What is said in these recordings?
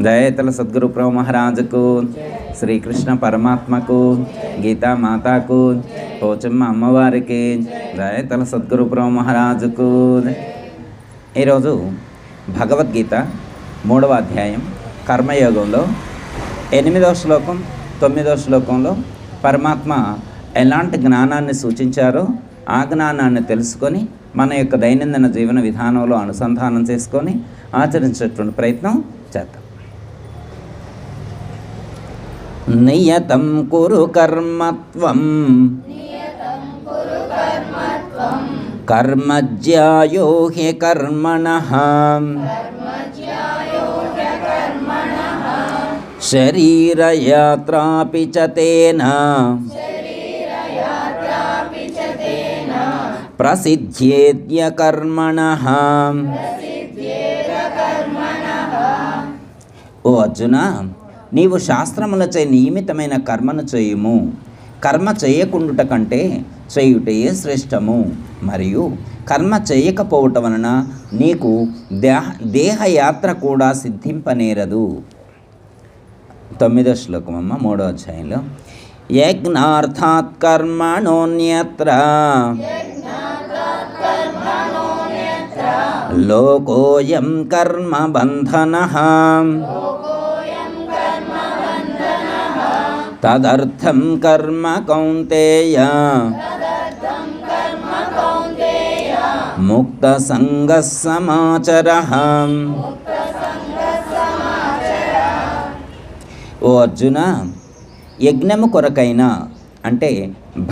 దయతల సద్గురు ప్రభు మహారాజుకు, శ్రీకృష్ణ పరమాత్మకు, గీతా మాతాకు, పోచమ్మ అమ్మవారికి, దయతల సద్గురు ప్రభు మహారాజుకు. ఈరోజు భగవద్గీత 3వ అధ్యాయం కర్మయోగంలో 8వ శ్లోకం 9వ శ్లోకంలో పరమాత్మ ఎలాంటి జ్ఞానాన్ని సూచించారో ఆ జ్ఞానాన్ని తెలుసుకొని మన యొక్క దైనందిన జీవన విధానంలో అనుసంధానం చేసుకొని ఆచరించేటువంటి ప్రయత్నం చేద్దాం. నియతం కురు కర్మత్వం కర్మజ్యాయో హ్యకర్మణః శరీరయాత్రాపి చ తేన ప్రసిద్ధ్యేద్య కర్మణః. ఓ అర్జున, నీవు శాస్త్రములచే నియమితమైన కర్మను చేయుము. కర్మ చేయకుండుట కంటే చేయుటయే శ్రేష్టము. మరియు కర్మ చేయకపోవటం వలన నీకు దేహయాత్ర కూడా సిద్ధింపనేరదు. 9వ శ్లోకం అమ్మ 3వ అధ్యాయంలో. యజ్ఞార్థాత్ కర్మణోన్యత్ర లోకోయం కర్మ బంధనః తదర్థం కర్మ కౌంతేయ ముక్త సంగః సమాచరః. ఓ అర్జున, యజ్ఞము కొరకైన అంటే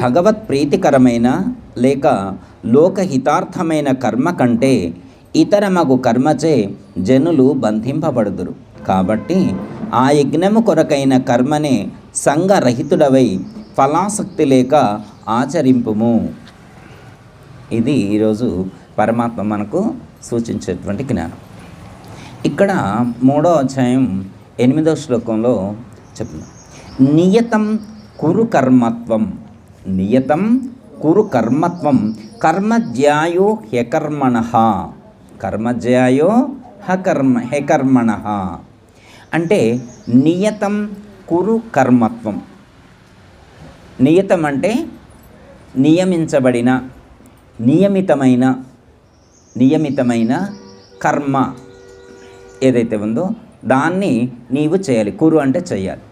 భగవత్ ప్రీతికరమైన లేక లోకహితార్థమైన కర్మ కంటే ఇతరమగు కర్మచే జనులు బంధింపబడుదురు. కాబట్టి ఆ యజ్ఞము కొరకైన కర్మనే సంగరహితుడవై ఫలాసక్తి లేక ఆచరింపుము. ఇది ఈరోజు పరమాత్మ మనకు సూచించేటువంటి జ్ఞానం. ఇక్కడ 3వ అధ్యాయం 8వ శ్లోకంలో చెప్తున్నాం. నియతం కురు కర్మత్వం. నియతం కురు కర్మత్వం కర్మజ్యాయో హ్యకర్మణః. కర్మజ్యాయో హ్యకర్మణః అంటే నియతం కురు కర్మత్వం. నియతం అంటే నియమించబడిన నియమితమైన కర్మ ఏదైతే ఉందో దాన్ని నీవు చేయాలి. కురు అంటే చేయాలి.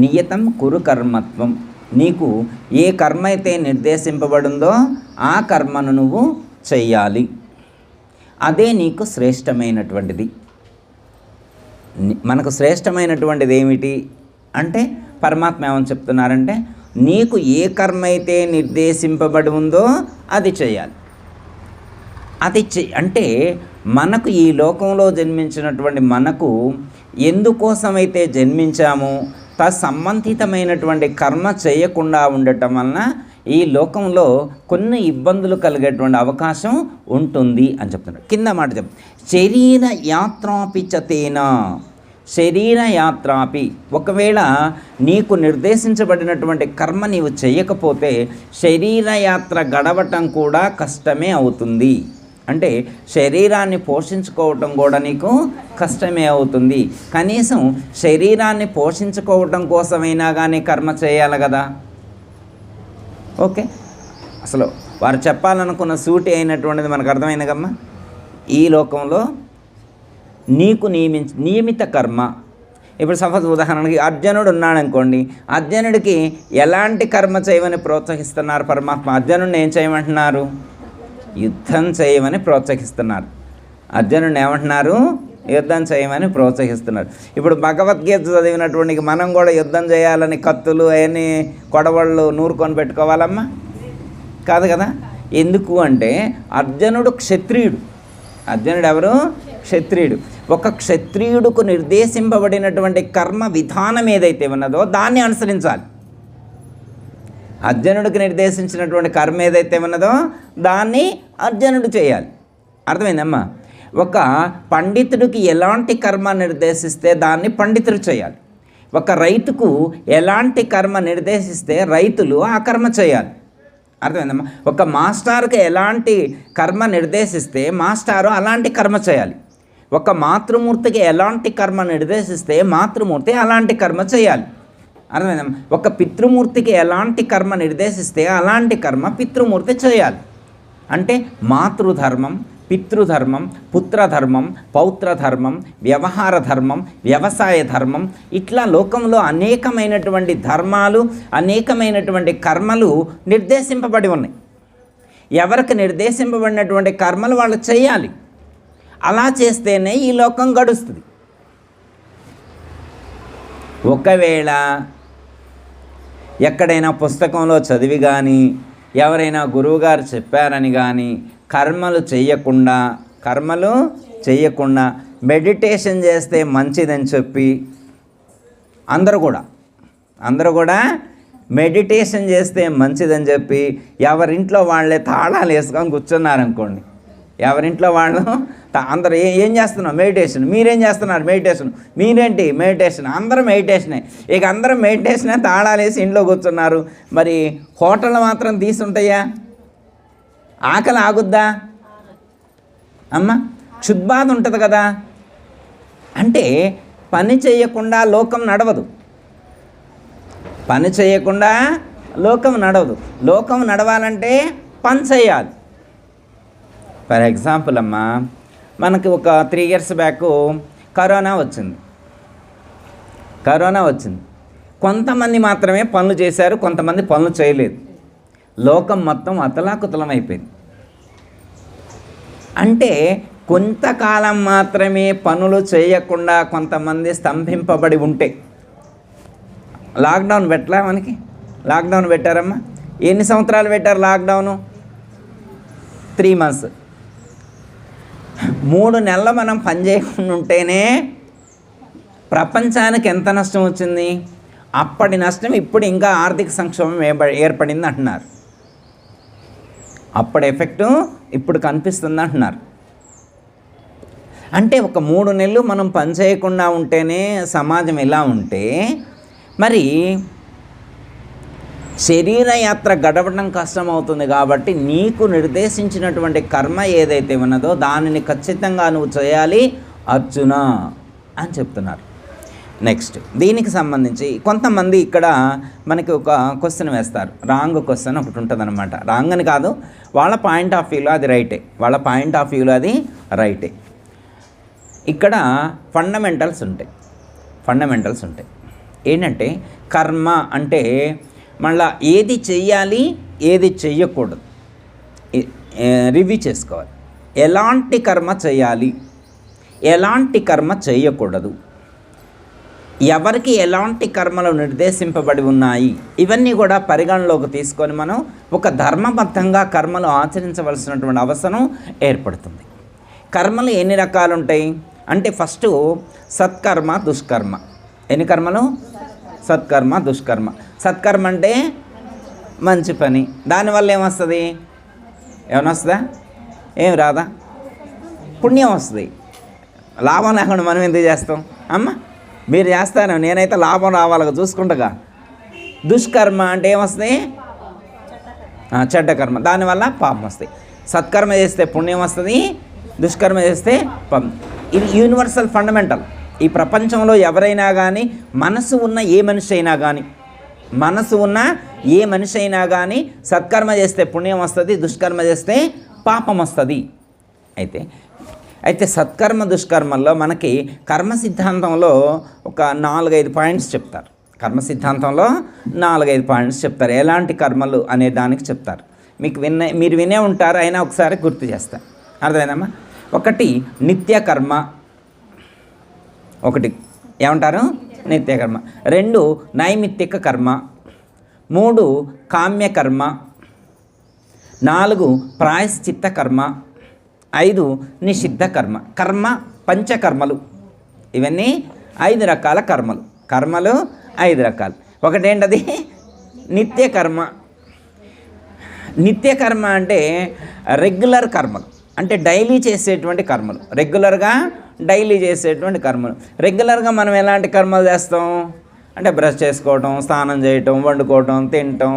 నియతం కురు కర్మత్వం. నీకు ఏ కర్మ అయితే నిర్దేశింపబడిందో ఆ కర్మను నువ్వు చెయ్యాలి. అదే నీకు శ్రేష్టమైనటువంటిది. మనకు శ్రేష్టమైనటువంటిది ఏమిటి అంటే పరమాత్మ ఏమని చెప్తున్నారంటే నీకు ఏ కర్మ అయితే నిర్దేశింపబడి ఉందో అది చేయాలి. అంటే మనకు ఈ లోకంలో జన్మించినటువంటి మనకు ఎందుకోసమైతే జన్మించామో తత్సంబంధితమైనటువంటి కర్మ చేయకుండా ఉండటం వలన ఈ లోకంలో కొన్ని ఇబ్బందులు కలిగేటువంటి అవకాశం ఉంటుంది అని చెప్తున్నారు. కింద మాట శరీర యాత్రాపి చతేనా. శరీర యాత్రాపి, ఒకవేళ నీకు నిర్దేశించబడినటువంటి కర్మ నీవు చేయకపోతే శరీరయాత్ర గడవటం కూడా కష్టమే అవుతుంది. అంటే శరీరాన్ని పోషించుకోవటం కూడా నీకు కష్టమే అవుతుంది. కనీసం శరీరాన్ని పోషించుకోవటం కోసమైనా కానీ కర్మ చేయాలి కదా. ఓకే, అసలు వారు చెప్పాలనుకున్న సూటి అయినటువంటిది మనకు అర్థమైంది కమ్మా. ఈ లోకంలో నీకు నియమిత కర్మ. ఇప్పుడు సపోజ్ ఉదాహరణకి అర్జునుడు ఉన్నాడు అనుకోండి. అర్జునుడికి ఎలాంటి కర్మ చేయమని ప్రోత్సహిస్తున్నారు పరమాత్మ? అర్జునుడిని ఏం చేయమంటున్నారు? యుద్ధం చేయమని ప్రోత్సహిస్తున్నారు. అర్జునుడిని ఏమంటున్నారు? యుద్ధం చేయమని ప్రోత్సహిస్తున్నారు. ఇప్పుడు భగవద్గీత చదివినటువంటి మనం కూడా యుద్ధం చేయాలని కత్తులు అవన్నీ కొడవళ్ళు నూరుకొని పెట్టుకోవాలమ్మా? కాదు కదా. ఎందుకు అంటే అర్జునుడు క్షత్రియుడు. అర్జునుడు ఎవరు? క్షత్రియుడు. ఒక క్షత్రియుడుకు నిర్దేశింపబడినటువంటి కర్మ విధానం ఏదైతే ఉన్నదో దాన్ని అనుసరించాలి. అర్జునుడికి నిర్దేశించినటువంటి కర్మ ఏదైతే ఉన్నదో దాన్ని అర్జునుడు చేయాలి. అర్థమైందమ్మా? ఒక పండితుడికి ఎలాంటి కర్మ నిర్దేశిస్తే దాన్ని పండితుడు చేయాలి. ఒక రైతుకు ఎలాంటి కర్మ నిర్దేశిస్తే రైతులు ఆ కర్మ చేయాలి. అర్థమైందమ్మా? ఒక మాస్టర్కి ఎలాంటి కర్మ నిర్దేశిస్తే మాస్టారు అలాంటి కర్మ చేయాలి. ఒక మాతృమూర్తికి ఎలాంటి కర్మ నిర్దేశిస్తే మాతృమూర్తి అలాంటి కర్మ చేయాలి. అర్థమైందా? ఒక పితృమూర్తికి ఎలాంటి కర్మ నిర్దేశిస్తే అలాంటి కర్మ పితృమూర్తి చేయాలి. అంటే మాతృధర్మం, పితృధర్మం, పుత్రధర్మం, పౌత్రధర్మం, వ్యవహార ధర్మం, వ్యవసాయ ధర్మం, ఇట్లా లోకంలో అనేకమైనటువంటి ధర్మాలు, అనేకమైనటువంటి కర్మలు నిర్దేశింపబడి ఉన్నాయి. ఎవరికి నిర్దేశింపబడినటువంటి కర్మలు వాళ్ళు చేయాలి. అలా చేస్తేనే ఈ లోకం గడుస్తుంది. ఒకవేళ ఎక్కడైనా పుస్తకంలో చదివి కానీ ఎవరైనా గురువుగారు చెప్పారని కానీ కర్మలు చేయకుండా మెడిటేషన్ చేస్తే మంచిదని చెప్పి అందరూ కూడా మెడిటేషన్ చేస్తే మంచిదని చెప్పి ఎవరింట్లో వాళ్ళే తాళాలు వేసుకొని కూర్చున్నారనుకోండి. ఎవరింట్లో వాళ్ళు అందరూ ఏం చేస్తున్నాం? మెడిటేషన్. మీరేం చేస్తున్నారు? మెడిటేషన్. మీరేంటి? మెడిటేషన్. అందరూ మెడిటేషనే. ఇక అందరూ మెడిటేషనే తాళాలు వేసి ఇంట్లో కూర్చున్నారు. మరి హోటళ్ళు మాత్రం తీసుంటాయా? ఆకలి ఆగుద్దా అమ్మ? క్షుద్బాధ ఉంటుంది కదా. అంటే పని చేయకుండా లోకం నడవదు. పని చేయకుండా లోకం నడవదు. లోకం నడవాలంటే పని చేయాలి. ఫర్ ఎగ్జాంపుల్ అమ్మ, మనకి ఒక 3 years బ్యాక్ కరోనా వచ్చింది. కొంతమంది మాత్రమే పనులు చేశారు, కొంతమంది పనులు చేయలేదు. లోకం మొత్తం అతలాకుతలం అయిపోయింది. అంటే కొంతకాలం మాత్రమే పనులు చేయకుండా కొంతమంది స్తంభింపబడి ఉంటే, లాక్డౌన్ పెట్టలా మనకి? లాక్డౌన్ పెట్టారమ్మా. ఎన్ని సంవత్సరాలు పెట్టారు లాక్డౌను? 3 months. 3 నెలలు మనం పని చేయకుండా ఉంటేనే ప్రపంచానికి ఎంత నష్టం వచ్చింది? అప్పటి నష్టం ఇప్పుడు ఇంకా ఆర్థిక సంక్షోభం ఏర్పడింది అంటున్నారు. అప్పటి ఎఫెక్టు ఇప్పుడు కనిపిస్తుంది అంటున్నారు. అంటే ఒక 3 నెలలు మనం పని చేయకుండా ఉంటేనే సమాజం ఎలా ఉంటే, మరి శరీర యాత్ర గడపడం కష్టమవుతుంది. కాబట్టి నీకు నిర్దేశించినటువంటి కర్మ ఏదైతే ఉన్నదో దానిని ఖచ్చితంగా నువ్వు చేయాలి అర్జున అని చెప్తున్నారు. నెక్స్ట్ దీనికి సంబంధించి కొంతమంది ఇక్కడ మనకి ఒక క్వశ్చన్ వేస్తారు. రాంగ్ క్వశ్చన్ ఒకటి ఉంటుంది అనమాట. రాంగ్ అని కాదు, వాళ్ళ పాయింట్ ఆఫ్ వ్యూలో అది రైటే. ఇక్కడ ఫండమెంటల్స్ ఉంటాయి. ఏంటంటే కర్మ అంటే మళ్ళీ ఏది చెయ్యాలి, ఏది చెయ్యకూడదు రివ్యూ చేసుకోవాలి. ఎలాంటి కర్మ చేయాలి, ఎలాంటి కర్మ చేయకూడదు, ఎవరికి ఎలాంటి కర్మలు నిర్దేశింపబడి ఉన్నాయి, ఇవన్నీ కూడా పరిగణలోకి తీసుకొని మనం ఒక ధర్మబద్ధంగా కర్మలు ఆచరించవలసినటువంటి అవసరం ఏర్పడుతుంది. కర్మలు ఎన్ని రకాలు ఉంటాయి అంటే, ఫస్ట్ సత్కర్మ, దుష్కర్మ. ఎన్ని కర్మలు? సత్కర్మ, దుష్కర్మ. సత్కర్మ అంటే మంచి పని. దానివల్ల ఏమొస్తుంది? ఏమైనా వస్తుందా? ఏం రాదా? పుణ్యం వస్తుంది. లాభం లేకుండా మనం ఎందుకు చేస్తాం అమ్మ? మీరు చేస్తాను, నేనైతే లాభం రావాలిగా చూసుకుంటగా. దుష్కర్మ అంటే ఏమొస్తుంది? చెడ్డ కర్మ. దానివల్ల పాపం వస్తాయి. సత్కర్మ చేస్తే పుణ్యం వస్తుంది, దుష్కర్మ చేస్తే పాపం. ఇది యూనివర్సల్ ఫండమెంటల్. ఈ ప్రపంచంలో ఎవరైనా కానీ, మనసు ఉన్న ఏ మనిషి అయినా కానీ సత్కర్మ చేస్తే పుణ్యం వస్తుంది, దుష్కర్మ చేస్తే పాపం వస్తుంది. అయితే సత్కర్మ దుష్కర్మల్లో మనకి కర్మ సిద్ధాంతంలో ఒక 4-5 పాయింట్స్ చెప్తారు. ఎలాంటి కర్మలు అనే దానికి చెప్తారు. మీరు వినే ఉంటారు, అయినా ఒకసారి గుర్తు చేస్తారు. అర్థమైందమ్మా? ఒకటి నిత్యకర్మ. ఏమంటారు? నిత్యకర్మ. 2 నైమిత్తిక కర్మ. 3 కామ్యకర్మ. 4 ప్రాయశ్చిత్త కర్మ. 5 నిషిద్ధ కర్మ. పంచకర్మలు. ఇవన్నీ 5 రకాల కర్మలు 5 రకాలు. ఒకటేంటది? నిత్యకర్మ. నిత్యకర్మ అంటే రెగ్యులర్ కర్మలు, అంటే డైలీ చేసేటువంటి కర్మలు. రెగ్యులర్గా మనం ఎలాంటి కర్మలు చేస్తాం అంటే, బ్రష్ చేసుకోవటం, స్నానం చేయటం, వండుకోవటం, తినటం,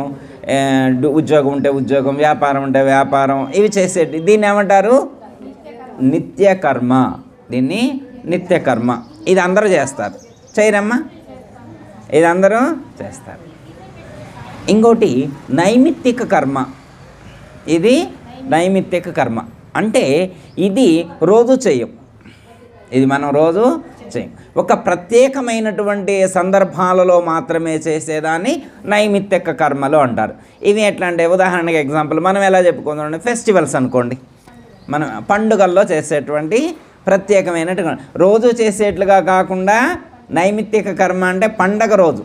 ఉద్యోగం ఉంటే ఉద్యోగం, వ్యాపారం ఉంటే వ్యాపారం, ఇవి చేసేటి. దీన్ని ఏమంటారు? నిత్యకర్మ. దీన్ని నిత్యకర్మ. ఇది అందరూ చేస్తారు, చేయరమ్మా? ఇది అందరూ చేస్తారు. ఇంకోటి నైమిత్తిక కర్మ. ఇది నైమిత్తిక కర్మ అంటే ఇది రోజు చేయం, ఇది మనం రోజు చేయం. ఒక ప్రత్యేకమైనటువంటి సందర్భాలలో మాత్రమే చేసేదాన్ని నైమిత్తిక కర్మలు అంటారు. ఇవి ఎట్లా అంటే ఉదాహరణకి ఎగ్జాంపుల్ మనం ఎలా చెప్పుకుందాం, ఫెస్టివల్స్ అనుకోండి, మనం పండుగల్లో చేసేటువంటి ప్రత్యేకమైనటువంటి రోజు చేసేట్లుగా కాకుండా నైమిత్తిక కర్మ అంటే పండగ రోజు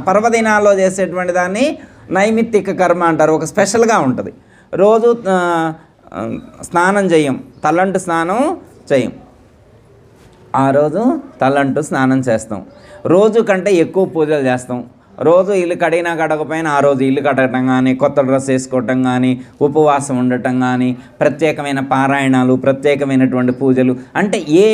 పర్వదినాల్లో చేసేటువంటి దాన్ని నైమిత్తిక కర్మ అంటారు. ఒక స్పెషల్గా ఉంటుంది. రోజు స్నానం చేయం, తలంటు స్నానం చేయం, ఆ రోజు తలంటు స్నానం చేస్తాం. రోజు కంటే ఎక్కువ పూజలు చేస్తాం. రోజు ఇల్లు కడిగినా కడగపోయినా ఆ రోజు ఇల్లు కడగటం కానీ, కొత్త డ్రెస్ వేసుకోవటం కానీ, ఉపవాసం ఉండటం కానీ, ప్రత్యేకమైన పారాయణాలు, ప్రత్యేకమైనటువంటి పూజలు అంటే ఏ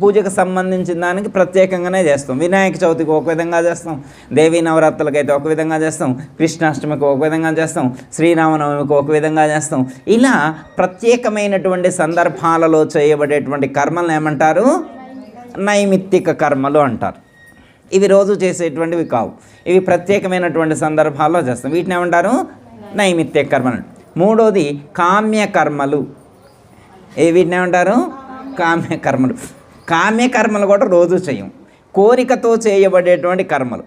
పూజకు సంబంధించిన దానికి ప్రత్యేకంగానే చేస్తాం. వినాయక చవితికి ఒక విధంగా చేస్తాం, దేవీ నవరాత్రులకి అయితే ఒక విధంగా చేస్తాం, కృష్ణాష్టమికి ఒక విధంగా చేస్తాం, శ్రీరామనవమికి ఒక విధంగా చేస్తాం. ఇలా ప్రత్యేకమైనటువంటి సందర్భాలలో చేయబడేటువంటి కర్మలను ఏమంటారు? నైమిత్తిక కర్మలు అంటారు. ఇవి రోజు చేసేటువంటివి కావు, ఇవి ప్రత్యేకమైనటువంటి సందర్భాల్లో చేస్తాం. వీటిని ఏమంటారు? నైమిత్తిక కర్మలు. మూడోది కామ్యకర్మలు. వీటిని ఏమంటారు? కామ్యకర్మలు. కామ్యకర్మలు కూడా రోజు చేయం, కోరికతో చేయబడేటువంటి కర్మలు.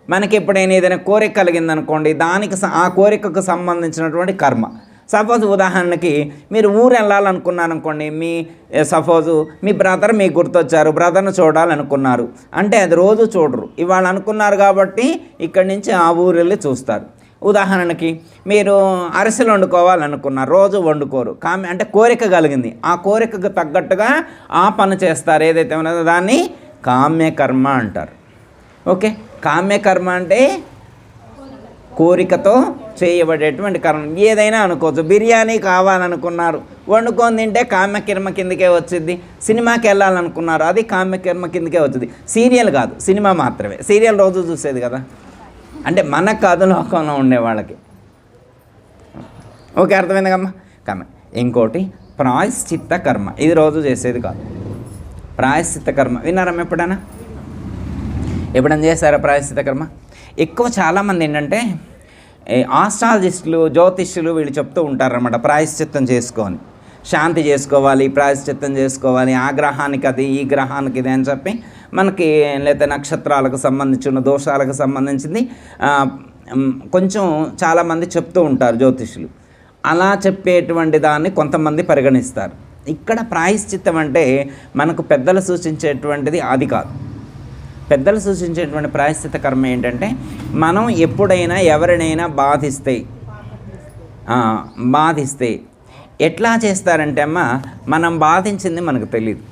మనకి ఎప్పుడైనా ఏదైనా కోరిక కలిగిందనుకోండి, దానికి ఆ కోరికకు సంబంధించినటువంటి కర్మ. సపోజ్ ఉదాహరణకి మీరు ఊరు వెళ్ళాలనుకున్నారనుకోండి, సపోజు మీ బ్రదర్ మీకు గుర్తొచ్చారు, బ్రదర్ను చూడాలనుకున్నారు అంటే అది రోజు చూడరు, ఇవాళ అనుకున్నారు కాబట్టి ఇక్కడి నుంచి ఆ ఊరు వెళ్ళి చూస్తారు. ఉదాహరణకి మీరు అరిసెలు వండుకోవాలనుకున్నారు, రోజు వండుకోరు, అంటే కోరిక కలిగింది, ఆ కోరికకు తగ్గట్టుగా ఆ పని చేస్తారు. ఏదైతే ఉన్నదో దాన్ని కామ్యకర్మ అంటారు. ఓకే, కామ్యకర్మ అంటే కోరికతో చేయబడేటువంటి కర్మ. ఏదైనా అనుకోవచ్చు, బిర్యానీ కావాలనుకున్నారు, వండుకొని తింటే కామ్యకర్మ కిందకే వచ్చింది. సినిమాకి వెళ్ళాలనుకున్నారు, అది కామ్యకర్మ కిందకే వచ్చింది. సీరియల్ కాదు, సినిమా మాత్రమే. సీరియల్ రోజు చూసేది కదా, అంటే మనకు కాదు, లోకంలో ఉండే వాళ్ళకి. ఓకే, అర్థమైంది కమ్మా కర్మ. ఇంకోటి ప్రాయశ్చిత్త కర్మ. ఇది రోజు చేసేది కాదు. ప్రాయశ్చిత్త కర్మ విన్నారమ్మ? ఎప్పుడైనా చేశారా ప్రాయశ్చిత్త కర్మ? ఎక్కువ చాలామంది ఏంటంటే ఆస్ట్రాలజిస్టులు, జ్యోతిష్యులు వీళ్ళు చెప్తూ ఉంటారన్నమాట, ప్రాయశ్చిత్తం చేసుకొని శాంతి చేసుకోవాలి, ప్రాయశ్చిత్తం చేసుకోవాలి, ఆ గ్రహానికి అది, ఈ గ్రహానికి ఇది అని చెప్పి మనకి, లేదా నక్షత్రాలకు సంబంధించిన దోషాలకు సంబంధించింది కొంచెం చాలామంది చెప్తూ ఉంటారు జ్యోతిష్యులు. అలా చెప్పేటువంటి దాన్ని కొంతమంది పరిగణిస్తారు. ఇక్కడ ప్రాయశ్చిత్తం అంటే మనకు పెద్దలు సూచించేటువంటిది అది కాదు. పెద్దలు సూచించేటువంటి ప్రాయశ్చిత్త కర్మ ఏంటంటే, మనం ఎప్పుడైనా ఎవరినైనా బాధిస్తే ఎట్లా చేస్తారంటే అమ్మ, మనం బాధించింది మనకు తెలియదు.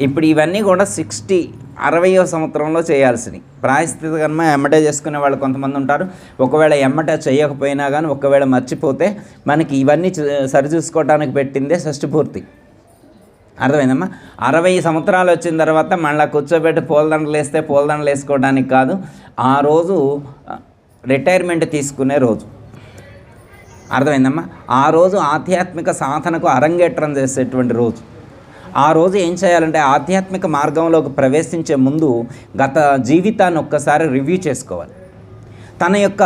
ఇప్పుడు ఇవన్నీ కూడా 60వ సంవత్సరంలో చేయాల్సినవి. ప్రాయశ్చిత్త కర్మ ఎమ్మటే చేసుకునే వాళ్ళు కొంతమంది ఉంటారు. ఒకవేళ ఎమ్మటే చేయకపోయినా కానీ ఒకవేళ మర్చిపోతే మనకి ఇవన్నీ సరిచూసుకోవడానికి పెట్టిందే షష్ఠపూర్తి. అర్థమైందమ్మా? 60 సంవత్సరాలు వచ్చిన తర్వాత మళ్ళీ కూర్చోబెట్టి పూలదండలు వేస్తే పూలదండలు వేసుకోవడానికి కాదు, ఆ రోజు రిటైర్మెంట్ తీసుకునే రోజు. అర్థమైందమ్మా? ఆ రోజు ఆధ్యాత్మిక సాధనకు అరంగేట్రం చేసేటువంటి రోజు. ఆ రోజు ఏం చేయాలంటే ఆధ్యాత్మిక మార్గంలోకి ప్రవేశించే ముందు గత జీవితాన్ని ఒక్కసారి రివ్యూ చేసుకోవాలి. తన యొక్క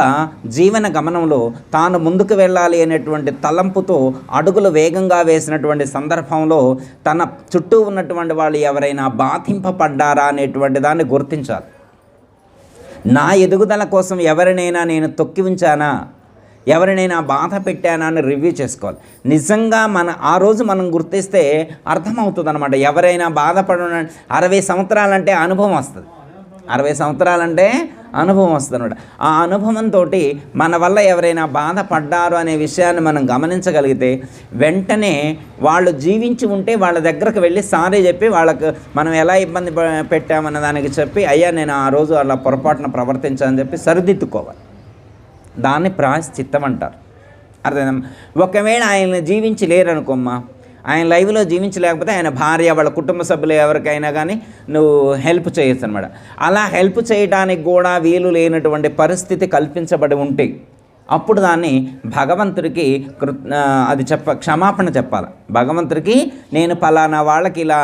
జీవన గమనంలో తాను ముందుకు వెళ్ళాలి అనేటువంటి తలంపుతో అడుగులు వేగంగా వేసినటువంటి సందర్భంలో తన చుట్టూ ఉన్నటువంటి వాళ్ళు ఎవరైనా బాధింపబడ్డారా అనేటువంటి దాన్ని గుర్తించాలి. నా ఎదుగుదల కోసం ఎవరినైనా నేను తొక్కి ఉంచానా, ఎవరినైనా బాధ పెట్టానా అని రివ్యూ చేసుకోవాలి. నిజంగా ఆ రోజు మనం గుర్తిస్తే అర్థమవుతుంది అనమాట. ఎవరైనా బాధపడిన 60 సంవత్సరాలంటే అనుభవం వస్తుంది. 60 సంవత్సరాలంటే అనుభవం వస్తుంది అనమాట. ఆ అనుభవంతో మన వల్ల ఎవరైనా బాధపడ్డారు అనే విషయాన్ని మనం గమనించగలిగితే వెంటనే వాళ్ళు జీవించి ఉంటే వాళ్ళ దగ్గరకు వెళ్ళి సారీ చెప్పి వాళ్ళకు మనం ఎలా ఇబ్బంది పెట్టామన్న దానికి చెప్పి, అయ్యా నేను ఆ రోజు అలా పొరపాటున ప్రవర్తించాలని చెప్పి సరిదిద్దుకోవాలి. దాన్ని ప్రాయశ్చిత్తం అంటారు. అర్థమైందమ్మా? ఒకవేళ ఆయన జీవించి లేరనుకోమ్మా, ఆయన లైవ్లో జీవించలేకపోతే ఆయన భార్య, వాళ్ళ కుటుంబ సభ్యులు ఎవరికైనా కానీ నువ్వు హెల్ప్ చేయొచ్చు అనమాట. అలా హెల్ప్ చేయడానికి కూడా వీలు లేనటువంటి పరిస్థితి కల్పించబడి ఉంటే అప్పుడు దాన్ని భగవంతుడికి అది క్షమాపణ చెప్పాలి. భగవంతుడికి నేను పలానా వాళ్ళకి ఇలా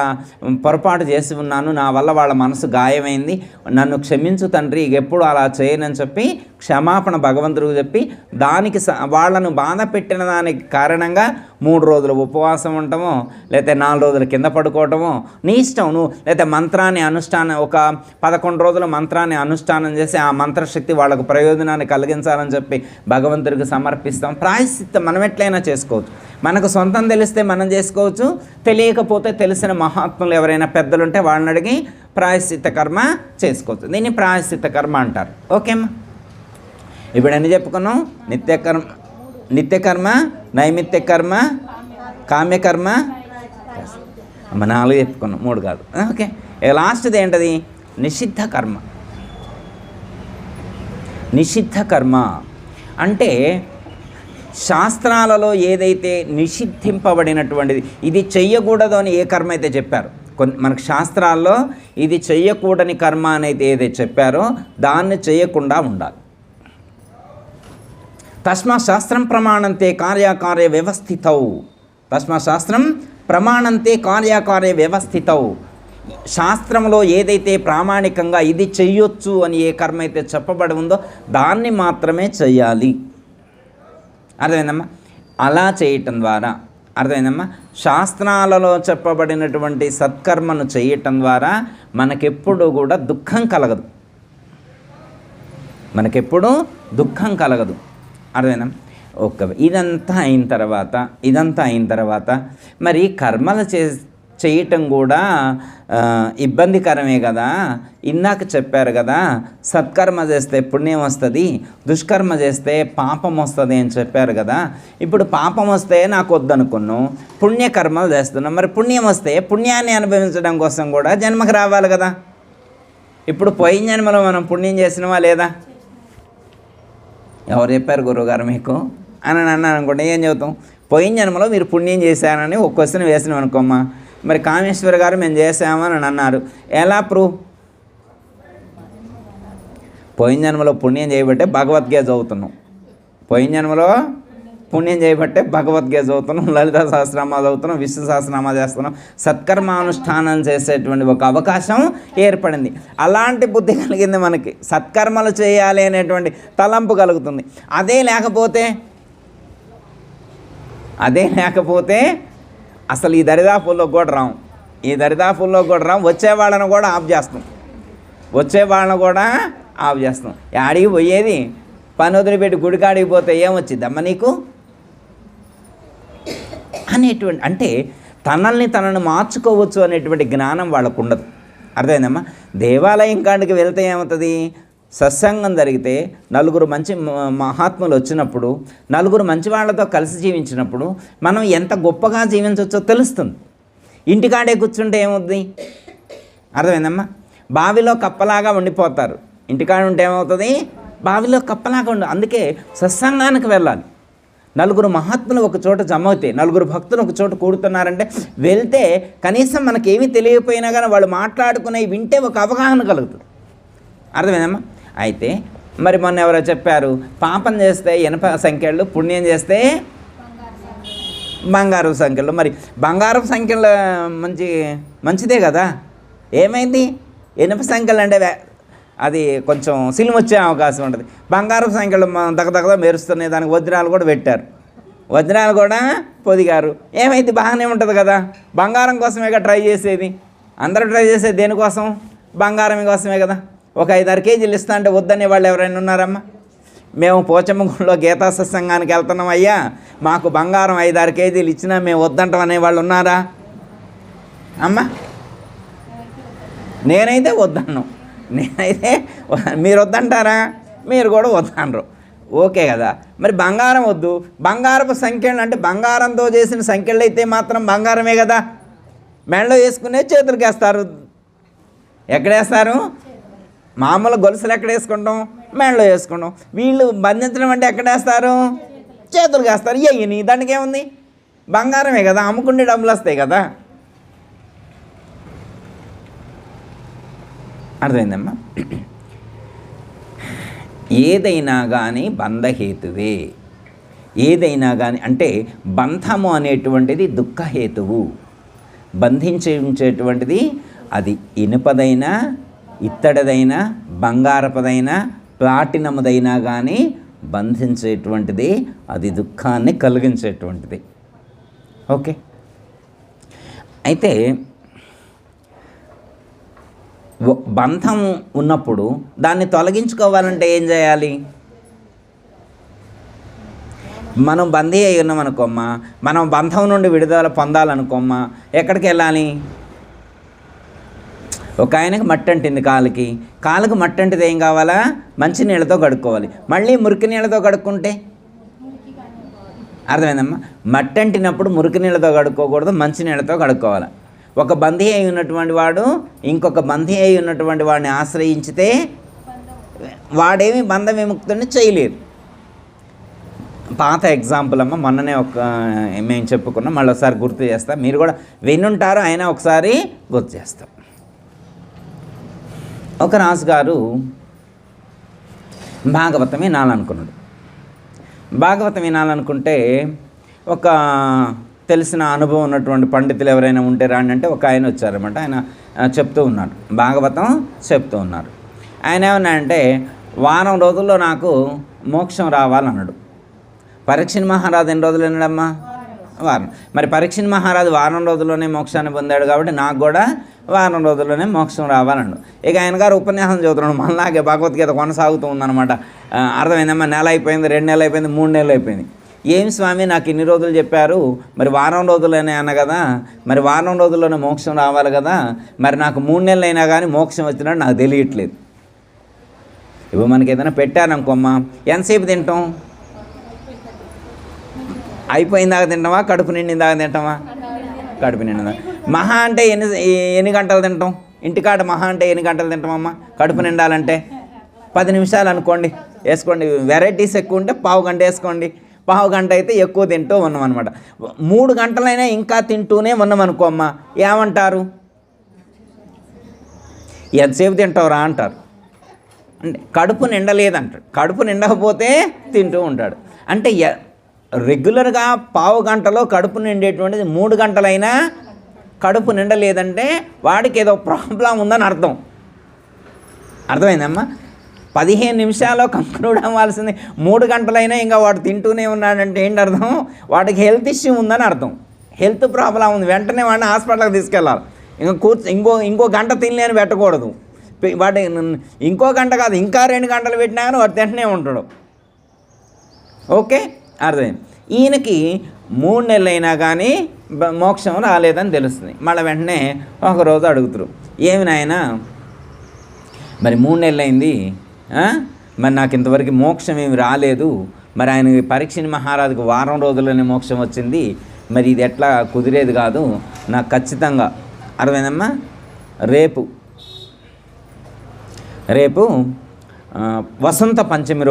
పొరపాటు చేసి ఉన్నాను, నా వల్ల వాళ్ళ మనసు గాయమైంది, నన్ను క్షమించు తండ్రి, ఎప్పుడు అలా చేయనని చెప్పి క్షమాపణ భగవంతుడికి చెప్పి దానికి వాళ్ళను బాధ పెట్టిన దానికి కారణంగా 3 రోజులు ఉపవాసం ఉండటమో లేకపోతే 4 రోజులు కింద పడుకోవటమో నీ ఇష్టం. నువ్వు లేకపోతే మంత్రాన్ని అనుష్ఠానం ఒక 11 రోజుల మంత్రాన్ని అనుష్ఠానం చేసి ఆ మంత్రశక్తి వాళ్ళకు ప్రయోజనాన్ని కలిగించాలని చెప్పి భగవంతుడికి సమర్పిస్తాం. ప్రాయశ్చిత్తం మనం ఎట్లయినా చేసుకోవచ్చు. మనకు సొంతం తెలిస్తే మనం చేసుకోవచ్చు, తెలియకపోతే తెలిసిన మహాత్ములు ఎవరైనా పెద్దలుంటే వాళ్ళని అడిగి ప్రాయశ్చిత్త కర్మ చేసుకోవచ్చు. దీన్ని ప్రాయశ్చిత్త కర్మ అంటారు. ఓకేమ్మా, ఇప్పుడు ఎన్ని చెప్పుకున్నాం? నిత్యకర్మ, నైమిత్య కర్మ, కామ్యకర్మ, 4 చెప్పుకున్నాం, 3 కాదు. ఓకే, లాస్ట్ది ఏంటది? నిషిద్ధ కర్మ. నిషిద్ధ కర్మ అంటే శాస్త్రాలలో ఏదైతే నిషిద్ధింపబడినటువంటిది, ఇది చెయ్యకూడదు అని ఏ కర్మ అయితే చెప్పారు, మనకు శాస్త్రాల్లో ఇది చెయ్యకూడని కర్మ అనేది ఏదైతే చెప్పారో దాన్ని చేయకుండా ఉండాలి. తస్మా శాస్త్రం ప్రమాణంతే కార్యకార్య వ్యవస్థితౌ. తస్మా శాస్త్రం ప్రమాణంతే కార్యకార్య వ్యవస్థితౌ. శాస్త్రంలో ఏదైతే ప్రామాణికంగా ఇది చెయ్యొచ్చు అని ఏ కర్మ అయితే చెప్పబడి ఉందో దాన్ని మాత్రమే చెయ్యాలి. అర్థమైందమ్మా? అలా చేయటం ద్వారా, అర్థమైందమ్మా, శాస్త్రాలలో చెప్పబడినటువంటి సత్కర్మను చేయటం ద్వారా మనకెప్పుడు కూడా దుఃఖం కలగదు. మనకెప్పుడు దుఃఖం కలగదు. అర్థమైనా? ఓకే, ఇదంతా అయిన తర్వాత మరి కర్మలు చేయటం కూడా ఇబ్బందికరమే కదా. ఇందాక చెప్పారు కదా, సత్కర్మ చేస్తే పుణ్యం వస్తుంది, దుష్కర్మ చేస్తే పాపం వస్తుంది అని చెప్పారు కదా. ఇప్పుడు పాపం వస్తే నాకు వద్దనుకున్నాం, పుణ్యకర్మలు చేస్తున్నాం. మరి పుణ్యం వస్తే పుణ్యాన్ని అనుభవించడం కోసం కూడా జన్మకు రావాలి కదా. ఇప్పుడు పోయిన జన్మలో మనం పుణ్యం చేసినవా లేదా? ఎవరు చెప్పారు గురువుగారు మీకు అని అన్నాను అనుకోండి, ఏం చెబుతాం? పోయిన జన్మలో మీరు పుణ్యం చేశానని ఒక క్వశ్చన్ వేసినాం అనుకోమ్మా. మరి కామేశ్వర్ గారు మేము చేసామని అన్నారు, ఎలా ప్రూవ్? పోయిన జన్మలో పుణ్యం చేయబట్టే భగవద్గీత చదువుతున్నాం. పోయిన జన్మలో పుణ్యం చేయబట్టే భగవద్గీత చదువుతున్నాం, లలిత సహస్రనామా చదువుతున్నాం, విష్ణు సహస్రనామా చేస్తున్నాం, సత్కర్మానుష్ఠానం చేసేటువంటి ఒక అవకాశం ఏర్పడింది. అలాంటి బుద్ధి కలిగింది మనకి, సత్కర్మలు చేయాలి అనేటువంటి తలంపు కలుగుతుంది. అదే లేకపోతే అసలు ఈ దరిదాపుల్లో కూడా రాం, వచ్చే వాళ్ళను కూడా ఆఫ్ చేస్తాం. ఆడికి పోయేది పని వదిలిపెట్టి గుడికాడికి పోతే ఏమొచ్చిందమ్మ నీకు అనేటువంటి, అంటే తనను మార్చుకోవచ్చు అనేటువంటి జ్ఞానం వాళ్ళకు ఉండదు. అర్థమైందమ్మా? దేవాలయం కాడికి వెళ్తే ఏమవుతుంది? సత్సంగం జరిగితే నలుగురు మంచి మహాత్ములు వచ్చినప్పుడు, నలుగురు మంచి వాళ్ళతో కలిసి జీవించినప్పుడు మనం ఎంత గొప్పగా జీవించవచ్చో తెలుస్తుంది. ఇంటికాడే కూర్చుంటే ఏమవుతుంది? అర్థమైందమ్మా? బావిలో కప్పలాగా ఉండిపోతారు. ఇంటికాడ ఉంటే ఏమవుతుంది? బావిలో కప్పలాగా ఉండు. అందుకే సత్సంగానికి వెళ్ళాలి. నలుగురు మహాత్ములు ఒక చోట జమ అవుతాయి, నలుగురు భక్తులు ఒక చోట కూడుతున్నారంటే వెళ్తే కనీసం మనకేమీ తెలియకపోయినా కానీ వాళ్ళు మాట్లాడుకునేవి వింటే ఒక అవగాహన కలుగుతుంది. అర్థమైందమ్మా? అయితే మరి మొన్న ఎవరో చెప్పారు, పాపం చేస్తే ఇనప సంఖ్యలు, పుణ్యం చేస్తే బంగారు సంఖ్యలు. మరి బంగారం సంఖ్యలు మంచిదే కదా. ఏమైంది? ఇనప సంఖ్యలు అంటే అది కొంచెం సినిమా వచ్చే అవకాశం ఉంటుంది. బంగారం సంఖ్యలు దగదగదా మెరుస్తున్నాయి, దానికి వజ్రాలు కూడా పెట్టారు, వజ్రాలు కూడా పొదిగారు. ఏమైంది? బాగానే ఉంటుంది కదా. బంగారం కోసమేగా ట్రై చేసేది, అందరూ ట్రై చేసేది దేనికోసం? బంగారం కోసమే కదా. ఒక 5-6 కేజీలు ఇస్తా అంటే వద్దనే వాళ్ళు ఎవరైనా ఉన్నారమ్మా? మేము పోచమ్మగుడిలో గీతా సత్సంగానికి వెళ్తున్నాం అయ్యా, మాకు బంగారం 5-6 కేజీలు ఇచ్చినా మేము వద్దంటాం అనేవాళ్ళు ఉన్నారా అమ్మా? నేనైతే వద్దన్నాను. మీరు వద్దంటారా? మీరు కూడా వద్దనరు. ఓకే కదా. మరి బంగారం వద్దు, బంగారపు సంఖ్యలు అంటే బంగారంతో చేసిన సంఖ్యలు అయితే మాత్రం బంగారమే కదా. మెడలో వేసుకునే చేతులకు వేస్తారు. ఎక్కడేస్తారు? మామూలు గొలుసులు ఎక్కడ వేసుకుంటాం? మెడలో వేసుకుంటాం. వీళ్ళు బంధించడం అంటే ఎక్కడేస్తారు? చేతులకు వేస్తారు. అయ్యి దానికి ఏముంది? బంగారమే కదా, అమ్ముకుంటే డబ్బులు వస్తాయి కదా. అర్థమైందమ్మా? ఏదైనా కానీ బంధహేతువే. ఏదైనా కానీ అంటే బంధము అనేటువంటిది దుఃఖహేతువు. బంధించేటువంటిది అది ఇనుపదైనా, ఇత్తడిదైనా, బంగారపదైనా, ప్లాటినముదైనా కానీ బంధించేటువంటిది, అది దుఃఖాన్ని కలిగించేటువంటిది. ఓకే. అయితే బంధం ఉన్నప్పుడు దాన్ని తొలగించుకోవాలంటే ఏం చేయాలి? మనం బందీ అయి ఉన్నాం అనుకోమ్మా, మనం బంధం నుండి విడుదల పొందాలనుకోమ్మా, ఎక్కడికి వెళ్ళాలి? ఒక ఆయనకి మట్టి అంటింది కాలుకి మట్టి అంటితే ఏం కావాలా? మంచి నీళ్ళతో కడుక్కోవాలి. మళ్ళీ మురికి నీళ్ళతో కడుక్కుంటే అర్థమైందమ్మా? మట్టి అంటినప్పుడు మురికి నీళ్ళతో కడుక్కోకూడదు, మంచి నీళ్ళతో కడుక్కోవాలి. ఒక బందీ అయి ఉన్నటువంటి వాడు ఇంకొక బందీ అయి ఉన్నటువంటి వాడిని ఆశ్రయించితే వాడేమి బంధ విముక్తుడిని చేయలేరు. పాత ఎగ్జాంపుల్ అమ్మ, మొన్ననే మేము చెప్పుకున్నాం, మళ్ళీ ఒకసారి గుర్తు చేస్తా. మీరు కూడా వినుంటారు, అయినా ఒకసారి గుర్తు చేస్తాం. ఒక రాజుగారు భాగవతం వినాలనుకున్నాడు. భాగవతం వినాలనుకుంటే ఒక తెలిసిన అనుభవం ఉన్నటువంటి పండితులు ఎవరైనా ఉంటే రాండి అంటే ఒక ఆయన వచ్చారన్నమాట. ఆయన చెప్తూ ఉన్నాడు, భాగవతం చెప్తూ ఉన్నారు. ఆయన ఏమన్నా అంటే వారం రోజుల్లో నాకు మోక్షం రావాలన్నాడు. పరీక్షణ్ మహారాజు ఎన్ని రోజులు విన్నాడమ్మా? వారం. మరి పరీక్షణ్ మహారాజు వారం రోజుల్లోనే మోక్షాన్ని పొందాడు కాబట్టి నాకు కూడా వారం రోజుల్లోనే మోక్షం రావాలన్నాడు. ఇక ఆయన గారు ఉపన్యాసం చదువుతున్నాడు, మళ్ళాగే భగవద్గీత కొనసాగుతూ ఉందన్నమాట. అర్థమైందమ్మా? నెల అయిపోయింది, 2 నెలలు అయిపోయింది, 3 నెలలు అయిపోయింది. ఏం స్వామి నాకు ఇన్ని రోజులు చెప్పారు, మరి వారం రోజులనే అన్న కదా, మరి వారం రోజుల్లోనే మోక్షం రావాలి కదా, మరి నాకు 3 నెలలు అయినా కానీ మోక్షం వచ్చినట్టు నాకు తెలియట్లేదు. ఇప్పుడు మనకి ఏదైనా పెట్టారనుకోమ్మా, ఎంతసేపు తింటాం? అయిపోయిన దాకా తింటామా, కడుపు నిండిన దాకా తింటామా? కడుపు నిండిన. మహా అంటే ఎన్ని గంటలు తింటాం? ఇంటికాడ మహా అంటే ఎన్ని గంటలు తింటామమ్మా కడుపు నిండాలంటే? 10 నిమిషాలు అనుకోండి, వేసుకోండి. వెరైటీస్ ఎక్కువ ఉంటే పావు గంట వేసుకోండి. పావు గంట అయితే ఎక్కువ తింటూ ఉన్నాం అనమాట. 3 గంటలైనా ఇంకా తింటూనే ఉన్నాం అనుకోమ్మా, ఏమంటారు? ఎంతసేపు తింటావురా అంటారు. అంటే కడుపు నిండలేదంటాడు. కడుపు నిండకపోతే తింటూ ఉంటాడు. అంటే రెగ్యులర్గా పావు గంటలో కడుపు నిండేటువంటిది 3 గంటలైనా కడుపు నిండలేదంటే వాడికి ఏదో ప్రాబ్లం ఉందని అర్థం. అర్థమైందమ్మా? 15 నిమిషాల్లో కంక్లూడ్ అవ్వాల్సింది 3 గంటలైనా ఇంకా వాడు తింటూనే ఉన్నాడంటే ఏంటి అర్థం? వాడికి హెల్త్ ఇష్యూ ఉందని అర్థం. హెల్త్ ప్రాబ్లం ఉంది, వెంటనే వాడిని హాస్పిటల్కి తీసుకెళ్ళాలి. ఇంకో గంట తినలేని పెట్టకూడదు. వాడి ఇంకో గంట కాదు, ఇంకా 2 గంటలు పెట్టినా కానీ వాడు తింటూనే ఉంటాడు. ఓకే, అర్థమైంది. ఈయనకి 3 నెలలు అయినా కానీ మోక్షం రాలేదని తెలుస్తుంది. మళ్ళీ వెంటనే ఒకరోజు అడుగుతారు, ఏమి నాయనా మరి 3 నెలలు అయింది, మరి నాకు ఇంతవరకు మోక్షం ఏమి రాలేదు, మరి ఆయన పరీక్షణ్ మహారాజుకు వారం రోజుల్లోనే మోక్షం వచ్చింది, మరి ఇది ఎట్లా కుదిరేది కాదు, నాకు ఖచ్చితంగా అర్థమైందమ్మా, రేపు వసంత పంచమి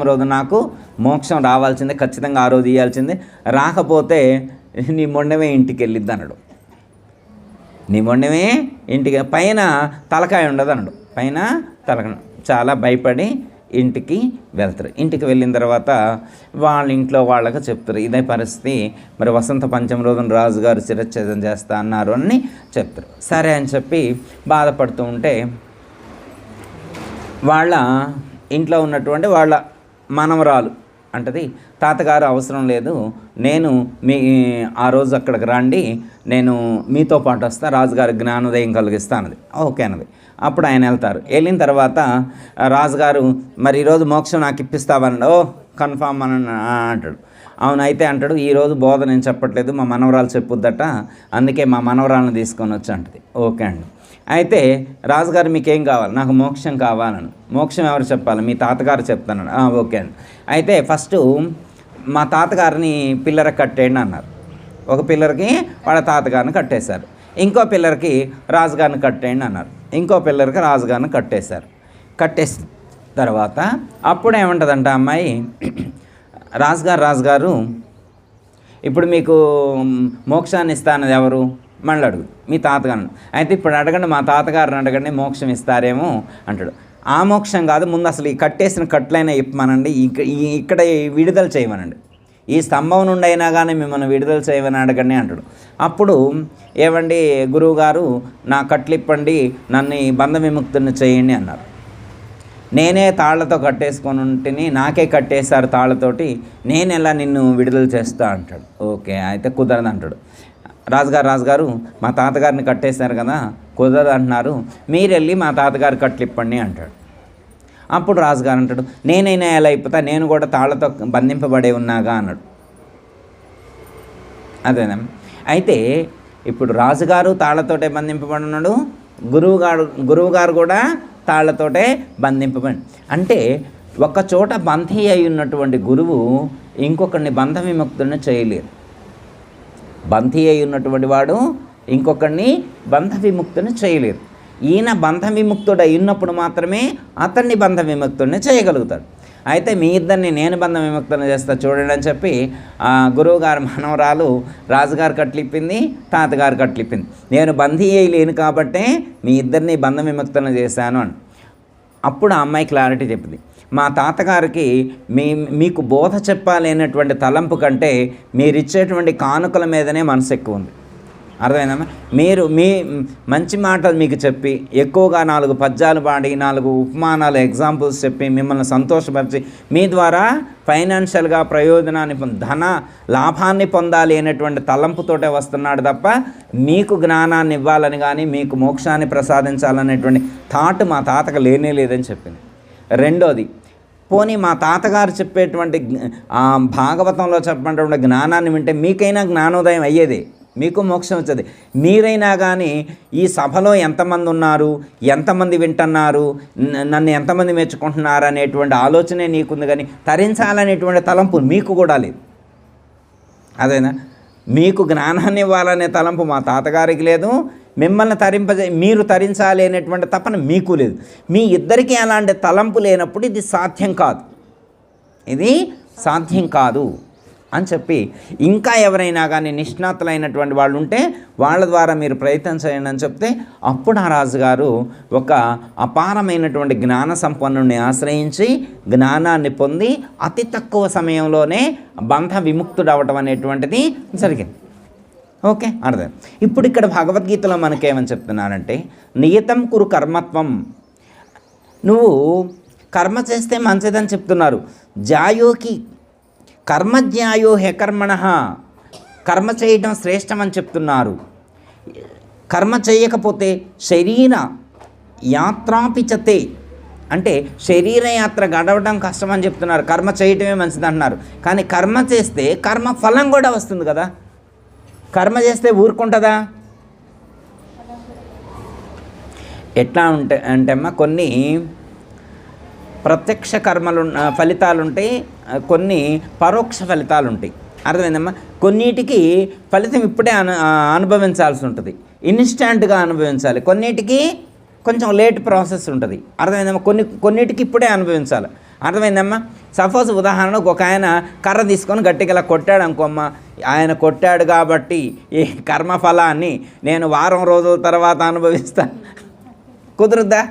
రోజు నాకు మోక్షం రావాల్సిందే, ఖచ్చితంగా ఆ రోజు ఇవ్వాల్సిందే, రాకపోతే నీ మొండమే ఇంటికి వెళ్ళిద్ది అన్నాడు. నీ మొండమే ఇంటికి, పైన తలకాయ ఉండదు అన్నాడు. పైన తలకాయ చాలా భయపడి ఇంటికి వెళ్తారు. ఇంటికి వెళ్ళిన తర్వాత వాళ్ళ ఇంట్లో వాళ్ళకి చెప్తారు, ఇదే పరిస్థితి, మరి వసంత పంచమి రోజున రాజుగారు శిరచ్ఛేదం చేస్తా అన్నారు అని చెప్తారు. సరే అని చెప్పి బాధపడుతూ ఉంటే వాళ్ళ ఇంట్లో ఉన్నటువంటి వాళ్ళ మనవరాలు అంటది, తాతగారు అవసరం లేదు, నేను ఆ రోజు అక్కడికి రండి, నేను మీతో పాటు వస్తా, రాజుగారి జ్ఞానోదయం కలిగిస్తా అన్నది. ఓకే అన్నది. అప్పుడు ఆయన వెళ్తారు. వెళ్ళిన తర్వాత రాజుగారు మరి ఈరోజు మోక్షం నాకు ఇప్పిస్తావన్నాడు. కన్ఫామ్ అని అంటాడు. అవునైతే అంటాడు, ఈరోజు బోధ నేను చెప్పట్లేదు, మా మనవరాలు చెప్పుద్దట, అందుకే మా మనవరాలను తీసుకొని వచ్చి అంటది. ఓకే అండి. అయితే రాజుగారు మీకేం కావాలి? నాకు మోక్షం కావాలను. మోక్షం ఎవరు చెప్పాలి? మీ తాతగారు చెప్తాను. ఓకే అండి. అయితే ఫస్ట్ మా తాతగారిని పిల్లరికి కట్టేయండి అన్నారు. ఒక పిల్లరికి వాళ్ళ తాతగారిని కట్టేశారు. ఇంకో పిల్లరికి రాజుగారిని కట్టేయండి అన్నారు. ఇంకో పిల్లరికి రాజుగారిని కట్టేశారు. కట్టేసిన తర్వాత అప్పుడు ఏమంటుందంట అమ్మాయి, రాజుగారు ఇప్పుడు మీకు మోక్షాన్ని ఇస్తానది ఎవరు? మళ్ళీ అడుగు, మీ తాతగారు. అయితే ఇప్పుడు అడగండి, మా తాతగారిని అడగండి, మోక్షం ఇస్తారేమో అంటాడు. ఆ మోక్షం కాదు, ముందు అసలు ఈ కట్టేసిన కట్లైనా ఇప్పమనండి, ఇక్కడ విడుదల చేయమనండి, ఈ స్తంభం నుండి అయినా కానీ మిమ్మల్ని విడుదల చేయమని అడగండి అంటాడు. అప్పుడు ఏమండి గురువుగారు, నా కట్లు ఇప్పండి, నన్ను బంధ విముక్తుని చేయండి అన్నారు. నేనే తాళ్లతో కట్టేసుకొని ఉంటేని, నాకే కట్టేశారు తాళ్లతోటి, నేను ఎలా నిన్ను విడుదల చేస్తా అంటాడు. ఓకే, అయితే కుదరదు అంటాడు. రాజుగారు మా తాతగారిని కట్టేశారు కదా, కుదరదు అంటున్నారు, మీరు వెళ్ళి మా తాతగారి కట్లు ఇప్పండి అంటాడు. అప్పుడు రాజుగారు అంటాడు, నేనైనా ఎలా అయిపోతా, నేను కూడా తాళ్లతో బంధింపబడే ఉన్నాగా అన్నాడు. అదేనా. అయితే ఇప్పుడు రాజుగారు తాళ్లతోటే బంధింపబడి ఉన్నాడు, గురువుగారు కూడా తాళ్లతోటే బంధింపబడి. అంటే ఒక చోట బంధీ అయి ఉన్నటువంటి గురువు ఇంకొకరిని బంధ విముక్తుడిని చేయలేరు. బంధీ అయి ఉన్నటువంటి వాడు ఇంకొకరిని బంధ విముక్తుని చేయలేరు. ఈయన బంధ విముక్తుడు అయినప్పుడు మాత్రమే అతన్ని బంధ విముక్తుడిని చేయగలుగుతాడు. అయితే మీ ఇద్దరిని నేను బంధ విముక్తుని చేస్తా చూడండి అని చెప్పి గురువుగారు మనవరాలు రాజుగారు కట్లిప్పింది, తాతగారు కట్లిప్పింది. నేను బంధీ అయి లేను కాబట్టే మీ ఇద్దరిని బంధ విముక్తుని చేశాను అని. అప్పుడు ఆ అమ్మాయి క్లారిటీ చెప్పింది, మా తాతగారికి మీకు బోధ చెప్పాలి అనేటువంటి తలంపు కంటే మీరిచ్చేటువంటి కానుకల మీదనే మనసు ఎక్కువ ఉంది. అర్థమైందమ్మా. మీరు మీ మంచి మాటలు మీకు చెప్పి ఎక్కువగా 4 పద్యాలు పాడి 4 ఉపమానాలు ఎగ్జాంపుల్స్ చెప్పి మిమ్మల్ని సంతోషపరిచి మీ ద్వారా ఫైనాన్షియల్గా ప్రయోజనాన్ని ధన లాభాన్ని పొందాలి అనేటువంటి తలంపుతోటే వస్తున్నాడు తప్ప మీకు జ్ఞానాన్ని ఇవ్వాలని కానీ మీకు మోక్షాన్ని ప్రసాదించాలనేటువంటి థాట్ మా తాతకు లేనే లేదని చెప్పింది. రెండోది, పోనీ మా తాతగారు చెప్పేటువంటి భాగవతంలో చెప్పినటువంటి జ్ఞానాన్ని వింటే మీకైనా జ్ఞానోదయం అయ్యేది, మీకు మోక్షం వచ్చేది. మీరైనా కానీ ఈ సభలో ఎంతమంది ఉన్నారు, ఎంతమంది వింటున్నారు, నన్ను ఎంతమంది మెచ్చుకుంటున్నారు అనేటువంటి ఆలోచనే నీకుంది, కానీ తరించాలనేటువంటి తలంపు మీకు కూడా లేదు. అదేనా. మీకు జ్ఞానాన్ని ఇవ్వాలనే తలంపు మా తాతగారికి లేదు, మిమ్మల్ని మీరు తరించాలి అనేటువంటి తపన మీకు లేదు. మీ ఇద్దరికీ అలాంటి తలంపు లేనప్పుడు ఇది సాధ్యం కాదు అని చెప్పి, ఇంకా ఎవరైనా కానీ నిష్ణాతులైనటువంటి వాళ్ళు ఉంటే వాళ్ళ ద్వారా మీరు ప్రయత్నం చేయండి అని చెప్తే, అప్పుడు ఆ రాజుగారు ఒక అపారమైనటువంటి జ్ఞాన సంపన్నుడిని ఆశ్రయించి జ్ఞానాన్ని పొంది అతి తక్కువ సమయంలోనే బంధ విముక్తుడు అవ్వటం అనేటువంటిది జరిగింది. ఓకే, అర్థం. ఇప్పుడు ఇక్కడ భగవద్గీతలో మనకేమని చెప్తున్నారంటే, నియతం కురు కర్మత్వం, నువ్వు కర్మ చేస్తే మంచిదని చెప్తున్నారు. జాయోకి కర్మజ్ఞాయో హెకర్మణ, కర్మ చేయడం శ్రేష్టమని చెప్తున్నారు. కర్మ చేయకపోతే శరీర యాత్రాపిచతే, అంటే శరీర యాత్ర గడవడం కష్టమని చెప్తున్నారు. కర్మ చేయటమే మంచిది అంటున్నారు. కానీ కర్మ చేస్తే కర్మ ఫలం కూడా వస్తుంది కదా. కర్మ చేస్తే ఊరుకుంటుందా? ఎట్లా అంటే అమ్మా, కొన్ని ప్రత్యక్ష కర్మలు ఫలితాలు ఉంటాయి, కొన్ని పరోక్ష ఫలితాలు ఉంటాయి. అర్థమైందమ్మా. కొన్నిటికి ఫలితం ఇప్పుడే అనుభవించాల్సి ఉంటుంది, ఇన్స్టాంట్గా అనుభవించాలి. కొన్నిటికి కొంచెం లేట్ ప్రాసెస్ ఉంటుంది. అర్థమైందమ్మా. కొన్నిటికి ఇప్పుడే అనుభవించాలి. అర్థమైందమ్మా. సపోజ్ ఉదాహరణకు ఒక ఆయన కర్ర తీసుకొని గట్టిగా ఇలా కొట్టాడు అనుకోమ్మ, ఆయన కొట్టాడు కాబట్టి ఈ కర్మఫలాన్ని నేను వారం రోజుల తర్వాత అనుభవిస్తాను, కుదురుద్దా?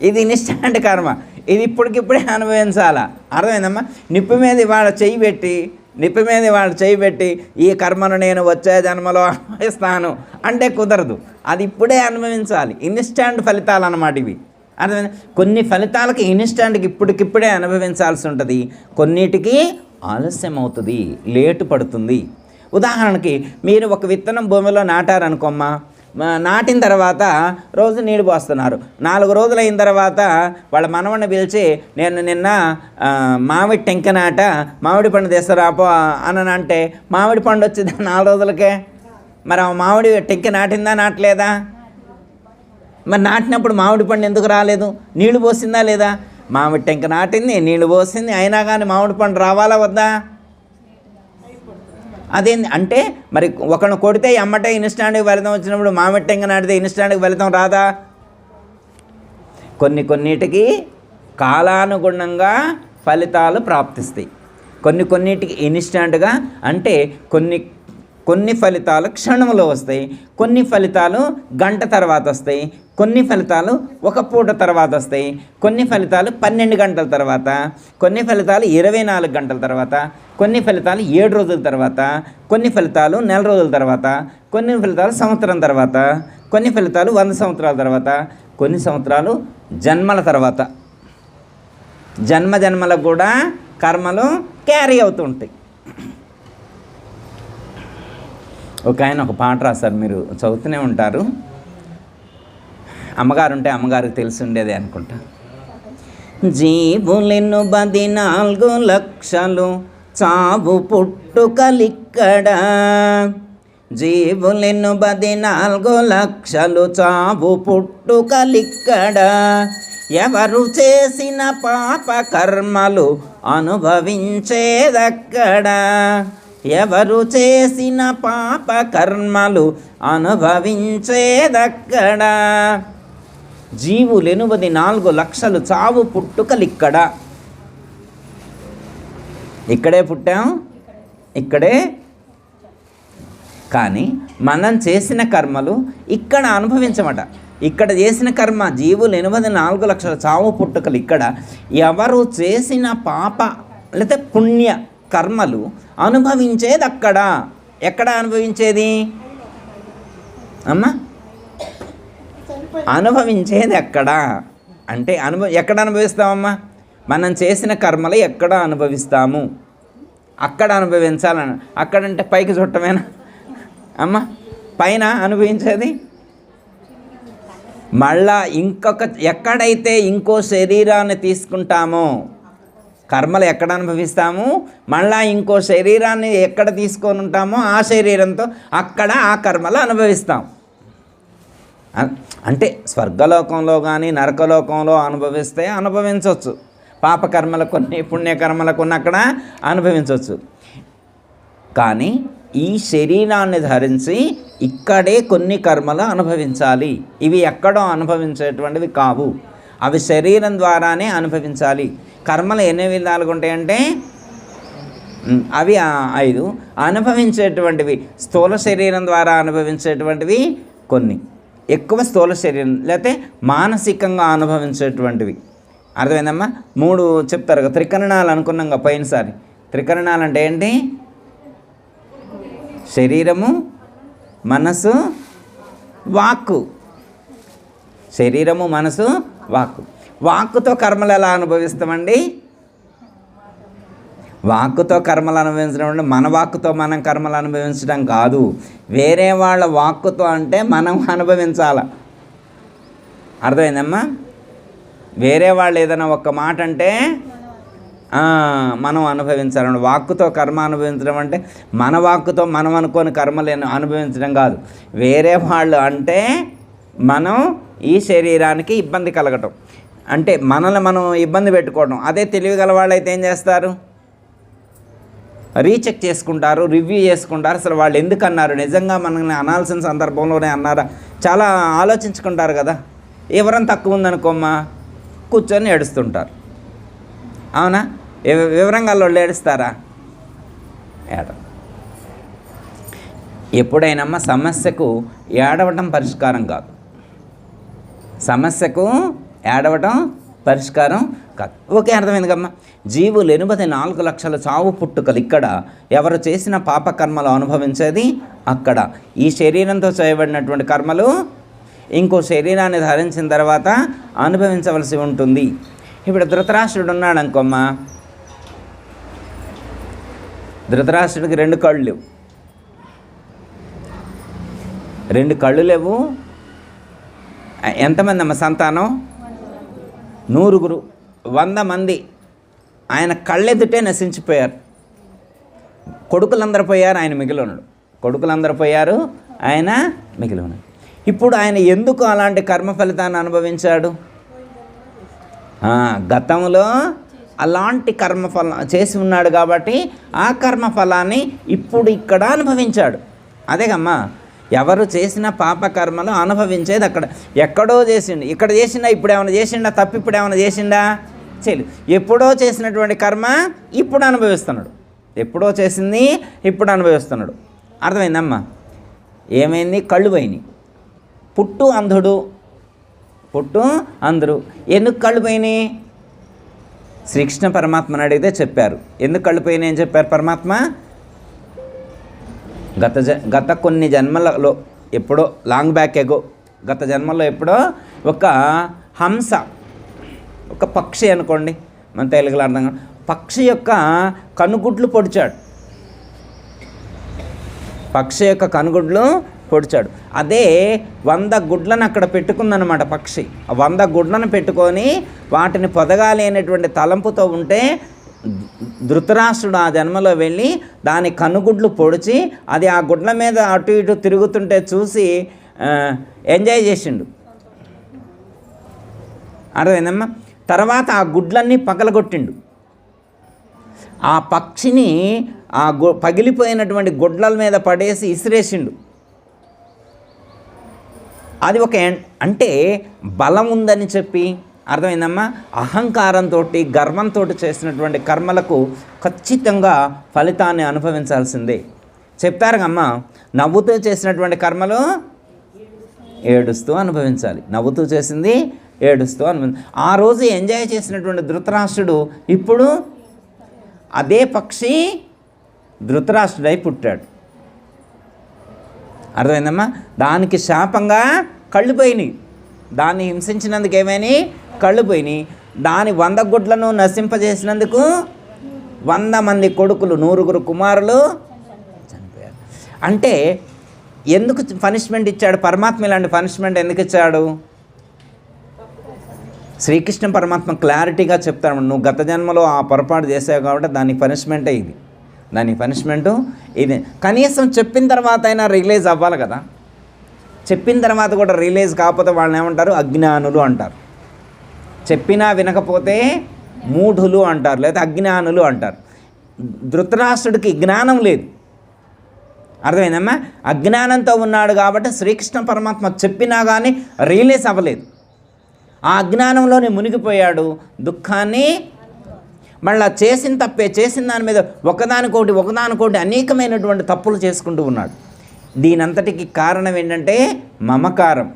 ఇది ఇన్స్టాంట్ కర్మ, ఇది ఇప్పటికిప్పుడే అనుభవించాలా. అర్థమైందమ్మా. నిప్పు మీద వాళ్ళు చేయి పెట్టి ఈ కర్మను నేను వచ్చే జన్మలో అనుభవిస్తాను అంటే కుదరదు. అది ఇప్పుడే అనుభవించాలి. ఇన్స్టాంట్ ఫలితాలు అన్నమాట ఇవి. అర్థమైంది. కొన్ని ఫలితాలకి ఇన్స్టాంట్కి ఇప్పటికిప్పుడే అనుభవించాల్సి ఉంటుంది, కొన్నిటికి ఆలస్యం అవుతుంది, లేటు పడుతుంది. ఉదాహరణకి మీరు ఒక విత్తనం భూమిలో నాటారనుకోమ్మా, నాటిన తర్వాత రోజు నీళ్ళు పోస్తున్నారు. 4 రోజులు అయిన తర్వాత వాళ్ళ మనవడిని పిలిచి, నేను నిన్న మామిడి టెంక మామిడి పండు తెస్తారాపో అని అంటే మామిడి పండు వచ్చింది 4 రోజులకే. మరి ఆ మామిడి టెంక నాటిందా నాటలేదా? మరి నాటినప్పుడు మామిడి పండు ఎందుకు రాలేదు? నీళ్లు పోసిందా లేదా? మామిడి టెంక నాటింది, నీళ్లు పోసింది, అయినా కానీ మామిడి పండు రావాలా వద్దా? అదేంది అంటే, మరి ఒకరిని కొడితే ఎమ్మటే ఇన్స్టాంట్కి ఫలితం వచ్చినప్పుడు మామిడి టెంక నాటితే ఇన్స్టాంట్కి ఫలితం రాదా? కొన్నిటికి కాలానుగుణంగా ఫలితాలు ప్రాప్తిస్తాయి, కొన్నిటికి ఇన్స్టాంట్గా. అంటే కొన్ని ఫలితాలు క్షణంలో వస్తాయి, కొన్ని ఫలితాలు గంట తర్వాత వస్తాయి, కొన్ని ఫలితాలు ఒక పూట తర్వాత వస్తాయి, కొన్ని ఫలితాలు 12 గంటల తర్వాత, కొన్ని ఫలితాలు 24 గంటల తర్వాత, కొన్ని ఫలితాలు 7 రోజుల తర్వాత, కొన్ని ఫలితాలు నెల రోజుల తర్వాత, కొన్ని ఫలితాలు సంవత్సరం తర్వాత, కొన్ని ఫలితాలు 100 సంవత్సరాల తర్వాత, కొన్ని సంవత్సరాలు జన్మల తర్వాత. జన్మలకు కూడా కర్మలు క్యారీ అవుతూ ఉంటాయి. ఒక ఆయన ఒక పాట రాశారు, మీరు చదువుతూనే ఉంటారు. అమ్మగారు ఉంటే అమ్మగారికి తెలిసి ఉండేది అనుకుంటా. జీవులెన్ను 14 లక్షలు చావు పుట్టుకలిక్కడ, జీవులెన్ను 14 లక్షలు చావు పుట్టుకలిక్కడ, ఎవరు చేసిన పాప కర్మలు అనుభవించేదక్కడ, ఎవరు చేసిన పాప కర్మలు అనుభవించేదక్కడ, జీవులు 14 లక్షలు చావు పుట్టుకలిక్కడ. ఇక్కడే పుట్టాం, ఇక్కడే, కానీ మనం చేసిన కర్మలు ఇక్కడ అనుభవించమట. ఇక్కడ చేసిన కర్మ జీవులు 84 లక్షల చావు పుట్టుకలు ఇక్కడ, ఎవరు చేసిన పాప లేకపోతే పుణ్య కర్మలు అనుభవించేది అక్కడ. ఎక్కడ అనుభవించేది అమ్మ? అనుభవించేది ఎక్కడ అంటే ఎక్కడ అనుభవిస్తామమ్మా? మనం చేసిన కర్మలు ఎక్కడ అనుభవిస్తాము, అక్కడ అనుభవించాలని. అక్కడంటే పైకి చుట్టమేనా అమ్మ? పైన అనుభవించేది మళ్ళా ఎక్కడైతే ఇంకో శరీరాన్ని తీసుకుంటామో, కర్మలు ఎక్కడ అనుభవిస్తాము, మళ్ళా ఇంకో శరీరాన్ని ఎక్కడ తీసుకొని ఉంటామో ఆ శరీరంతో అక్కడ ఆ కర్మలు అనుభవిస్తాం. అంటే స్వర్గలోకంలో కానీ నరకలోకంలో అనుభవిస్తే అనుభవించవచ్చు, పాపకర్మల కొన్ని పుణ్యకర్మల కొన్ని అక్కడ అనుభవించవచ్చు. కానీ ఈ శరీరాన్ని ధరించి ఇక్కడే కొన్ని కర్మలు అనుభవించాలి. ఇవి ఎక్కడో అనుభవించేటువంటివి కావు, అవి శరీరం ద్వారానే అనుభవించాలి. కర్మలు ఎన్ని విధాలుగా ఉంటాయంటే అవి 5. అనుభవించేటువంటివి స్థూల శరీరం ద్వారా అనుభవించేటువంటివి కొన్ని, ఎక్కువ స్థూల శరీరం లేకపోతే మానసికంగా అనుభవించేటువంటివి. అర్థమైందమ్మా? 3 చెప్తారు కదా, త్రికరణాలు అనుకున్నాం కదా పోయినసారి. త్రికరణాలు అంటే ఏంటి? శరీరము, మనసు, వాక్కు. శరీరము, మనసు, వాక్కు. వాక్కుతో కర్మలు ఎలా అనుభవిస్తామండి? వాక్కుతో కర్మలు అనుభవించడం అంటే మన వాక్కుతో మనం కర్మలు అనుభవించడం కాదు, వేరే వాళ్ళ వాక్కుతో అంటే మనం అనుభవించాల. అర్థమైందమ్మా? వేరే వాళ్ళు ఏదైనా ఒక్క మాట అంటే మనం అనుభవించాలి. వాక్కుతో కర్మ అనుభవించడం అంటే మన వాక్కుతో మనం అనుకోని కర్మలు అనుభవించడం కాదు, వేరే వాళ్ళు అంటే మనం ఈ శరీరానికి ఇబ్బంది కలగటం, అంటే మనల్ని మనం ఇబ్బంది పెట్టుకోవడం. అదే తెలివిగల వాళ్ళు అయితే ఏం చేస్తారు? రీచెక్ చేసుకుంటారు, రివ్యూ చేసుకుంటారు. అసలు వాళ్ళు ఎందుకు అన్నారు, నిజంగా మనల్ని అనాల్సిన సందర్భంలోనే అన్నారా, చాలా ఆలోచించుకుంటారు కదా. ఎవరైనా తక్కువ ఉందనుకోమ్మా కూర్చొని ఏడుస్తుంటారు, అవునా? వివరంగా వాళ్ళు ఏడుస్తారా? ఎప్పుడైనా సమస్యకు ఏడవటం పరిష్కారం కాదు, సమస్యకు ఏడవటం పరిష్కారం కాదు. ఓకే, అర్థమైంది కమ్మా. జీవులు 84 లక్షల చావు పుట్టుకలు ఇక్కడ, ఎవరు చేసిన పాపకర్మలు అనుభవించేది అక్కడ. ఈ శరీరంతో చేయబడినటువంటి కర్మలు ఇంకో శరీరాన్ని ధరించిన తర్వాత అనుభవించవలసి ఉంటుంది. ఇప్పుడు ధృతరాష్ట్రుడు ఉన్నాడు అనుకోమ్మా, ధృతరాష్ట్రుడికి 2 కళ్ళు లేవు, 2 కళ్ళు లేవు. ఎంతమంది అమ్మ సంతానం? 100, 100 మంది. ఆయన కళ్ళెదుటే నశించిపోయారు. కొడుకులందరూ పోయారు, ఆయన మిగిలి ఉన్నాడు. కొడుకులందరూ పోయారు, ఆయన మిగిలి ఉన్నాడు. ఇప్పుడు ఆయన ఎందుకు అలాంటి కర్మ ఫలితాన్ని అనుభవించాడు? గతంలో అలాంటి కర్మఫలం చేసి ఉన్నాడు కాబట్టి ఆ కర్మఫలాన్ని ఇప్పుడు ఇక్కడ అనుభవించాడు. అదేగమ్మా, ఎవరు చేసిన పాపకర్మలు అనుభవించేది అక్కడ. ఎక్కడో చేసిండు, ఇక్కడ చేసిండా, ఇప్పుడు ఏమైనా చేసిండా, తప్పు ఇప్పుడు ఏమైనా చేసిండా? చేయలేదు. ఎప్పుడో చేసినటువంటి కర్మ ఇప్పుడు అనుభవిస్తున్నాడు, ఎప్పుడో చేసింది ఇప్పుడు అనుభవిస్తున్నాడు. అర్థమైందమ్మా? ఏమైంది? కళ్ళు పోయినాయి. పుట్టు అంధుడు. ఎందుకు కళ్ళు పోయినాయి? శ్రీకృష్ణ పరమాత్మని అడిగితే చెప్పారు. ఎందుకు కళ్ళు పోయినాయి అని చెప్పారు పరమాత్మ? గత కొన్ని జన్మలలో ఎప్పుడో లాంగ్ బ్యాక్ ఎగో, గత జన్మలో ఎప్పుడో ఒక హంస, ఒక పక్షి అనుకోండి, మన తెలుగులో అర్థం కాదు, పక్షి యొక్క కనుగుడ్లు పొడిచాడు. అదే 100 గుడ్లను అక్కడ పెట్టుకుందనమాట పక్షి. 100 గుడ్లను పెట్టుకొని వాటిని పొదగాలి అనేటువంటి తలంపుతో ఉంటే ధృతరాష్ట్రుడు ఆ జన్మలో వెళ్ళి దాని కనుగుడ్లు పొడిచి అది ఆ గుడ్ల మీద అటు ఇటు తిరుగుతుంటే చూసి ఎంజాయ్ చేసిండు. అర్థమైందమ్మా? తర్వాత ఆ గుడ్లన్నీ పగలగొట్టిండు. ఆ పక్షిని ఆ పగిలిపోయినటువంటి గుడ్ల మీద పడేసి ఇసిరేసిండు. అది ఒక అంటే బలం ఉందని చెప్పి, అర్థమైందమ్మా, అహంకారంతో గర్వంతో చేసినటువంటి కర్మలకు ఖచ్చితంగా ఫలితాన్ని అనుభవించాల్సిందే. చెప్తారు అమ్మ, నవ్వుతూ చేసినటువంటి కర్మలు ఏడుస్తూ అనుభవించాలి. నవ్వుతూ చేసింది ఏడుస్తూ అనుభవించాలి. ఆ రోజు ఎంజాయ్ చేసినటువంటి ధృతరాష్ట్రుడు ఇప్పుడు అదే పక్షి ధృతరాష్ట్రుడై పుట్టాడు. అర్థమైందమ్మా? దానికి శాపంగా కళ్ళు పోయినాయి. దాన్ని హింసించినందుకు ఏమైనాయి? కళ్ళు పోయినాయి. దాని 100 గుడ్లను నశింపజేసినందుకు 100 మంది కొడుకులు, 100 కుమారులు చనిపోయారు. అంటే ఎందుకు పనిష్మెంట్ ఇచ్చాడు పరమాత్మ? ఇలాంటి పనిష్మెంట్ ఎందుకు ఇచ్చాడు? శ్రీకృష్ణ పరమాత్మ క్లారిటీగా చెప్తాడు, నువ్వు గత జన్మలో ఆ పొరపాటు చేసావు కాబట్టి దానికి పనిష్మెంటే ఇది, దాని పనిష్మెంటు ఇది. కనీసం చెప్పిన తర్వాత అయినా రియలైజ్ అవ్వాలి కదా. చెప్పిన తర్వాత కూడా రియలైజ్ కాకపోతే వాళ్ళని ఏమంటారు? అజ్ఞానులు అంటారు. చెప్పినా వినకపోతే మూఢులు అంటారు, లేదా అజ్ఞానులు అంటారు. ధృతరాష్ట్రుడికి జ్ఞానం లేదు. అర్థమైందమ్మా? అజ్ఞానంతో ఉన్నాడు కాబట్టి శ్రీకృష్ణ పరమాత్మ చెప్పినా కానీ రియలైజ్ అవ్వలేదు. ఆ అజ్ఞానంలోనే మునిగిపోయాడు. దుఃఖాన్ని మళ్ళీ చేసిన దాని మీద ఒకదానికోటి అనేకమైనటువంటి తప్పులు చేసుకుంటూ ఉన్నాడు. దీనంతటికి కారణం ఏంటంటే మమకారం.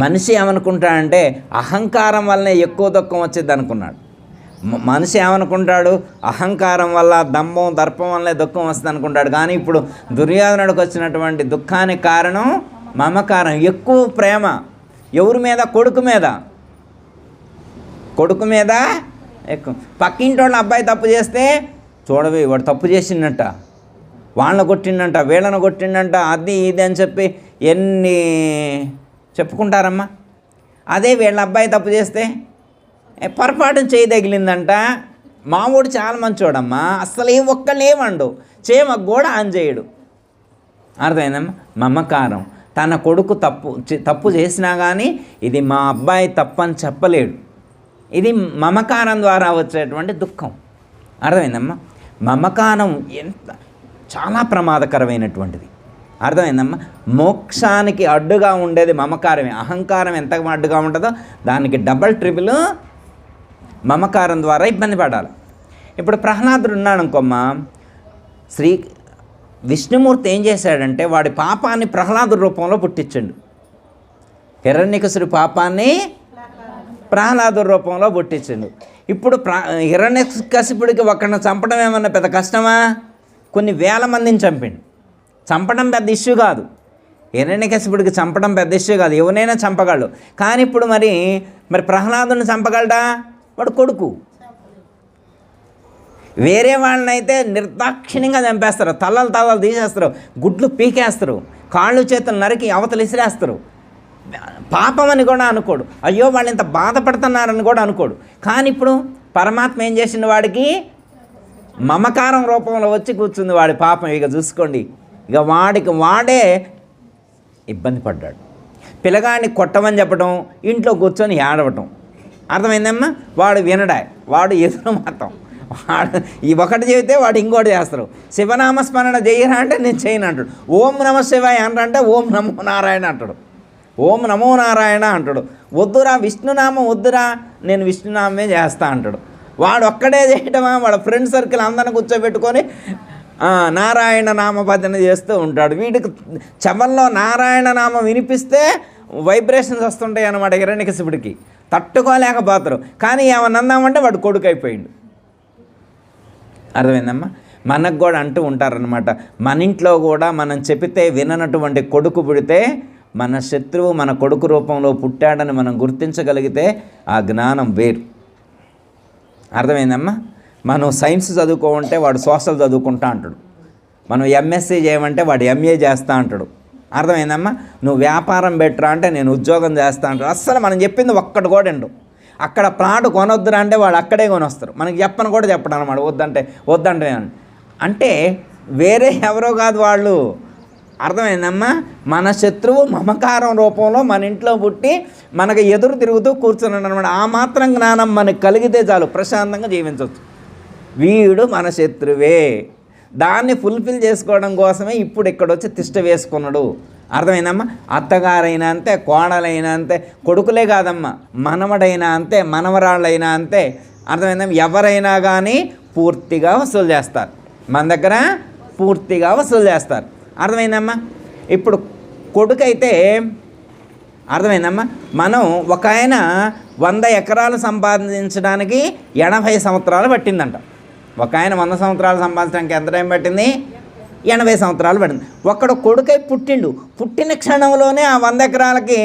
మనిషి ఏమనుకుంటాడంటే అహంకారం వల్లనే ఎక్కువ దుఃఖం వచ్చేది అనుకున్నాడు. మనిషి ఏమనుకుంటాడు? అహంకారం వల్ల, దంభం దర్పం వల్లనే దుఃఖం వస్తుంది అనుకుంటాడు. కానీ ఇప్పుడు దుర్యోధనుడికి వచ్చినటువంటి దుఃఖానికి కారణం మమకారం. ఎక్కువ ప్రేమ ఎవరి మీద? కొడుకు మీద ఎక్కువ. పక్కింటి వాళ్ళ అబ్బాయి తప్పు చేస్తే చూడవే వాడు తప్పు చేసిందంట, వాళ్ళని కొట్టిండంట, వీళ్ళని కొట్టిండంట, అది ఇది అని చెప్పి ఎన్ని చెప్పుకుంటారమ్మా. అదే వీళ్ళ అబ్బాయి తప్పు చేస్తే పొరపాటు చేయి తగిలిందంట, మామూడు చాలా మంచోడమ్మా, అసలు ఏ ఒక్కలేమండు, చేమకు కూడా ఆన్ చేయడు. అర్థమైందమ్మా? మమకారం. తన కొడుకు తప్పు చేసినా కానీ ఇది మా అబ్బాయి తప్పు అని చెప్పలేడు. ఇది మమకారం ద్వారా వచ్చేటువంటి దుఃఖం. అర్థమైందమ్మా? మమకారం చాలా ప్రమాదకరమైనటువంటిది. అర్థమైందమ్మా? మోక్షానికి అడ్డుగా ఉండేది మమకారమే. అహంకారం ఎంత అడ్డుగా ఉంటుందో దానికి డబల్ ట్రిపుల్ మమకారం ద్వారా ఇబ్బంది పడాలి. ఇప్పుడు ప్రహ్లాదుడు ఉన్నాడు అనుకోమ్మా, విష్ణుమూర్తి ఏం చేశాడంటే వాడి పాపాన్ని ప్రహ్లాదుడి రూపంలో పుట్టించండు. హిరణ్యకశిపుడి పాపాన్ని ప్రహ్లాదుడి రూపంలో పుట్టించండు. ఇప్పుడు హిరణ్యకశిపుడికి ఒకరిని చంపడం ఏమన్నా పెద్ద కష్టమా? కొన్ని వేల మందిని చంపిండు. చంపడం పెద్ద ఇష్యూ కాదు. హిరణ్యకశిపుడికి చంపడం పెద్ద ఇష్యూ కాదు, ఎవరైనా చంపగలడు. కానీ ఇప్పుడు మరి ప్రహ్లాదుని చంపగలడా? వాడు కొడుకు. వేరే వాళ్ళనైతే నిర్దాక్షిణ్యంగా చంపేస్తారు, తలలు తీసేస్తారు, గుడ్లు పీకేస్తారు, కాళ్ళు చేతులు నరికి అవతలు ఇసిరేస్తారు. పాపం అని కూడా అనుకోడు, అయ్యో వాళ్ళు ఇంత బాధపడుతున్నారని కూడా అనుకోడు. కానీ ఇప్పుడు పరమాత్మ ఏం చేసింది? వాడికి మమకారం రూపంలో వచ్చి కూర్చుంది వాడి పాపం. ఇక చూసుకోండి, ఇక వాడే ఇబ్బంది పడ్డాడు. పిల్లగాడిని కొట్టమని చెప్పడం, ఇంట్లో కూర్చొని ఏడవటం. అర్థమైందమ్మా? వాడు వినడా, వాడు ఎదురు మాత్రం వాడు ఈ ఒకటి చెబితే వాడు ఇంకోటి చేస్తారు. శివనామస్మరణ చేయరా అంటే నేను చేయను అంటాడు. ఓం నమ శివాయ అంటే ఓం నమో నారాయణ అంటాడు. ఓం నమో నారాయణ అంటాడు. వద్దురా విష్ణునామం వద్దురా, నేను విష్ణునామే చేస్తా అంటాడు. వాడు ఒక్కడే చేయటమా? వాడు ఫ్రెండ్ సర్కిల్ అందరిని కూర్చోబెట్టుకొని నారాయణ నామ భజన చేస్తూ ఉంటాడు. వీడికి చెవుల్లో నారాయణ నామం వినిపిస్తే వైబ్రేషన్స్ వస్తుంటాయి అన్నమాట హిరణ్యకశిపుడికి, తట్టుకోలేకపోతారు. కానీ ఏమన్నా అందామంటే వాడు కొడుకు అయిపోయిండు. అర్థమైందమ్మా? మనకు కూడా అంటూ ఉంటారనమాట, మన ఇంట్లో కూడా మనం చెబితే విననటువంటి కొడుకు పుడితే మన శత్రువు మన కొడుకు రూపంలో పుట్టాడని మనం గుర్తించగలిగితే ఆ జ్ఞానం వేరు. అర్థమైందమ్మా? మనం సైన్స్ చదువుకోమంటే వాడు సోషల్ చదువుకుంటా అంటాడు, మనం ఎంఎస్సీ చేయమంటే వాడు ఎంఏ చేస్తా అంటాడు. అర్థమైందమ్మా? నువ్వు వ్యాపారం పెట్టరా అంటే నేను ఉద్యోగం చేస్తా అంటాడు. అస్సలు మనం చెప్పింది ఒక్కటి కూడా ఎండు. అక్కడ ప్లాట్ కొనొద్దురా అంటే వాడు అక్కడే కొనొస్తారు, మనకి చెప్పని కూడా చెప్పడం అనమాట. వద్దంటే అంటే వేరే ఎవరో కాదు వాళ్ళు. అర్థమైందమ్మా? మన శత్రువు మమకారం రూపంలో మన ఇంట్లో పుట్టి మనకు ఎదురు తిరుగుతూ కూర్చున్నాడు అనమాట. ఆ మాత్రం జ్ఞానం మనకు కలిగితే చాలు, ప్రశాంతంగా జీవించవచ్చు. వీడు మన శత్రువే, దాన్ని ఫుల్ఫిల్ చేసుకోవడం కోసమే ఇప్పుడు ఇక్కడొచ్చి తిష్ట వేసుకున్నాడు. అర్థమైందమ్మా? అత్తగారైనా అంతే, కోడలైనా అంతే, కొడుకులే కాదమ్మా, మనవడైనా అంతే, మనవరాళ్ళైనా అంతే. అర్థమైందమ్మా? ఎవరైనా కానీ పూర్తిగా వసూలు చేస్తారు, మన దగ్గర పూర్తిగా వసూలు చేస్తారు. అర్థమైందమ్మా? ఇప్పుడు కొడుకైతే అర్థమైందమ్మా, మనం ఒక ఆయన 100 ఎకరాలు సంపాదించడానికి 80 సంవత్సరాలు పట్టిందంట. ఒక ఆయన 100 సంవత్సరాలు సంపాదించడానికి ఎంత టైం పట్టింది? 80 సంవత్సరాలు పడింది. ఒక్కడు కొడుకై పుట్టిండు, పుట్టిన క్షణంలోనే ఆ 100 ఎకరాలకి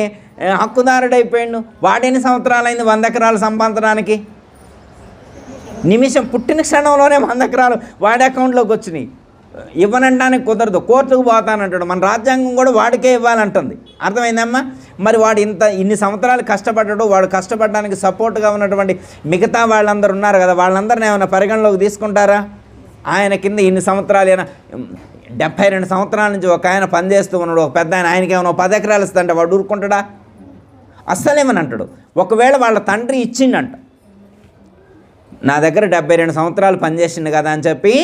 హక్కుదారుడైపోయిండు. వాడెన్ని సంవత్సరాలైంది 100 ఎకరాలు సంపాదించడానికి? నిమిషం, పుట్టిన క్షణంలోనే 100 ఎకరాలు వాడి అకౌంట్లోకి వచ్చినాయి. ఇవ్వనంటానికి కుదరదు, కోర్టుకు పోతానంటాడు. మన రాజ్యాంగం కూడా వాడికే ఇవ్వాలంటుంది. అర్థమైందమ్మా? మరి వాడు ఇన్ని సంవత్సరాలు కష్టపడ్డాడు, వాడు కష్టపడడానికి సపోర్ట్గా ఉన్నటువంటి మిగతా వాళ్ళందరూ ఉన్నారు కదా, వాళ్ళందరినీ ఏమైనా పరిగణలోకి తీసుకుంటారా? ఆయన కింద ఇన్ని సంవత్సరాలు, 72 సంవత్సరాల నుంచి ఒక ఆయన పనిచేస్తూ ఉన్నాడు, ఒక పెద్ద ఆయనకి ఏమైనా 10 ఎకరాలు ఇస్తుంటే వాడు ఊరుకుంటాడా? అస్సలేమని అంటాడు. ఒకవేళ వాళ్ళ తండ్రి ఇచ్చిండంట, నా దగ్గర 72 సంవత్సరాలు పనిచేసిండు కదా అని చెప్పి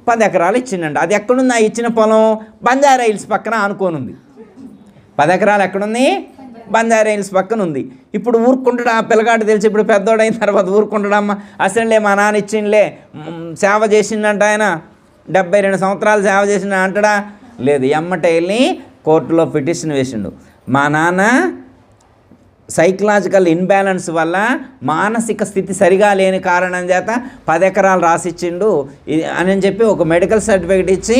10 ఎకరాలు ఇచ్చిండంట. అది ఎక్కడుంది? ఆ ఇచ్చిన పొలం బంజారా హిల్స్ పక్కన ఆనుకోనుంది. 10 ఎకరాలు ఎక్కడుంది? బంజారా హిల్స్ పక్కన ఉంది. ఇప్పుడు ఊరుకుంటాడు ఆ పిల్లగాడు? తెలిసి ఇప్పుడు పెద్దోడైన తర్వాత ఊరుకుంటాడమ్మా? అసలులే మా నాన్న ఇచ్చిండే, సేవ చేసిండంట ఆయన, 72 సంవత్సరాలు సేవ చేసిండ అంటాడా? లేదు. ఎమ్మటే వెళ్ళి కోర్టులో పిటిషన్ వేసిండు, మా నాన్న సైకలాజికల్ ఇన్బ్యాలెన్స్ వల్ల మానసిక స్థితి సరిగా లేని కారణం చేత 10 ఎకరాలు రాసిచ్చిండు అని చెప్పి ఒక మెడికల్ సర్టిఫికేట్ ఇచ్చి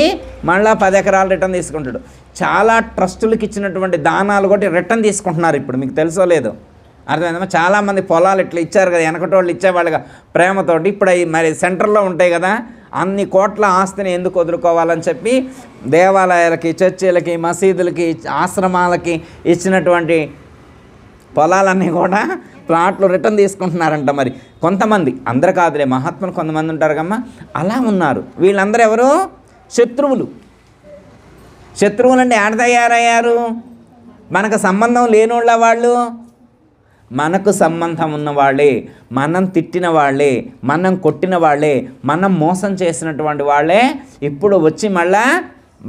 మళ్ళీ 10 ఎకరాలు రిటర్న్ తీసుకుంటాడు. చాలా ట్రస్టులకు ఇచ్చినటువంటి దానాలు కూడా రిటర్న్ తీసుకుంటున్నారు ఇప్పుడు, మీకు తెలుసో లేదు. అర్థమైందమ్మా? చాలామంది పొలాలు ఇట్లా ఇచ్చారు కదా, వెనకటోళ్ళు ఇచ్చేవాళ్ళుగా ప్రేమతోటి. ఇప్పుడు అవి మరి సెంటర్లో ఉంటాయి కదా, అన్ని కోట్ల ఆస్తిని ఎందుకు వదులుకోవాలని చెప్పి దేవాలయాలకి, చర్చిలకి, మసీదులకి, ఆశ్రమాలకి ఇచ్చినటువంటి పొలాలన్నీ కూడా ప్లాట్లు రిటర్న్ తీసుకుంటున్నారంట. మరి కొంతమంది, అందరు కాదులే, మహాత్ములు కొంతమంది ఉంటారు కమ్మా, అలా ఉన్నారు. వీళ్ళందరూ ఎవరు? శత్రువులు. శత్రువులు అంటే ఆడ తయారయ్యారు? మనకు సంబంధం లేనోళ్ళ వాళ్ళు? మనకు సంబంధం ఉన్న వాళ్ళే, మనం తిట్టిన వాళ్ళే, మనం కొట్టిన వాళ్ళే, మనం మోసం చేసినటువంటి వాళ్ళే ఇప్పుడు వచ్చి మళ్ళా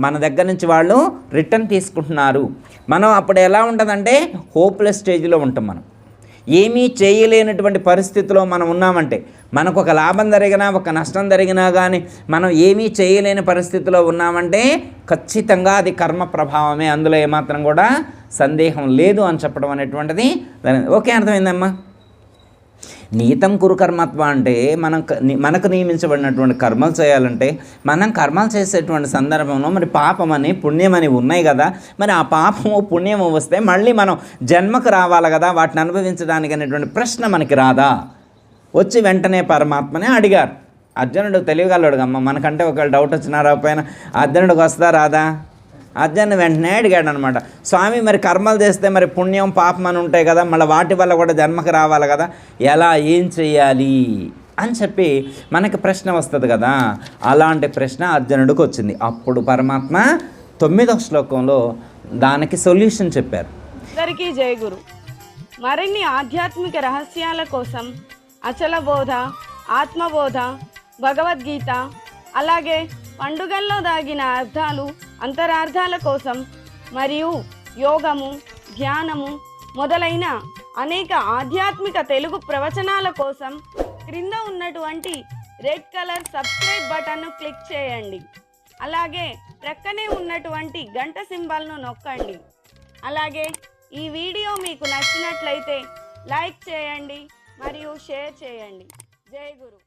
మన దగ్గర నుంచి వాళ్ళు రిటర్న్ తీసుకుంటున్నారు. మనం అప్పుడు ఎలా ఉంటుందంటే హోప్లెస్ స్టేజ్లో ఉంటాం. మనం ఏమీ చేయలేనటువంటి పరిస్థితిలో మనం ఉన్నామంటే, మనకు ఒక లాభం జరిగినా ఒక నష్టం జరిగినా కానీ మనం ఏమీ చేయలేని పరిస్థితిలో ఉన్నామంటే ఖచ్చితంగా అది కర్మ ప్రభావమే, అందులో ఏమాత్రం కూడా సందేహం లేదు అని చెప్పడం అనేటువంటిది. ఓకే, అర్థమైందమ్మా? నీతం కురు కర్మత్వ అంటే మనకు నియమించబడినటువంటి కర్మలు చేయాలంటే మనం కర్మలు చేసేటువంటి సందర్భంలో మరి పాపమని పుణ్యమని ఉన్నాయి కదా, మరి ఆ పాపము పుణ్యము వస్తే మళ్ళీ మనం జన్మకు రావాలి కదా, వాటిని అనుభవించడానికి అనేటువంటి ప్రశ్న మనకి రాదా? వచ్చి వెంటనే పరమాత్మనే అడిగారు. అర్జునుడు తెలియగలడు అమ్మ, మనకంటే ఒకవేళ డౌట్ వచ్చినా రాకపోయినా అర్జునుడికి వస్తా రాదా? అర్జునుడు వెంటనే అడిగాడు అనమాట, స్వామి మరి కర్మలు చేస్తే మరి పుణ్యం పాపం అని ఉంటాయి కదా, మళ్ళీ వాటి వల్ల కూడా జన్మకి రావాలి కదా, ఎలా, ఏం చెయ్యాలి అని చెప్పి మనకి ప్రశ్న వస్తుంది కదా. అలాంటి ప్రశ్న అర్జునుడికి వచ్చింది. అప్పుడు పరమాత్మ 9వ శ్లోకంలో దానికి సొల్యూషన్ చెప్పారు. అందరికీ జయ గురు. మరిన్ని ఆధ్యాత్మిక రహస్యాల కోసం అచల బోధ, ఆత్మబోధ, భగవద్గీత, అలాగే పండుగల్లో దాగిన అర్థాలు, అంతరార్థాల కోసం మరియు యోగము, ధ్యానము మొదలైన అనేక ఆధ్యాత్మిక తెలుగు ప్రవచనాల కోసం క్రింద ఉన్నటువంటి రెడ్ కలర్ సబ్స్క్రైబ్ బటన్ను క్లిక్ చేయండి. అలాగే ప్రక్కనే ఉన్నటువంటి గంట సింబల్ను నొక్కండి. అలాగే ఈ వీడియో మీకు నచ్చినట్లయితే లైక్ చేయండి మరియు షేర్ చేయండి. జై గురు.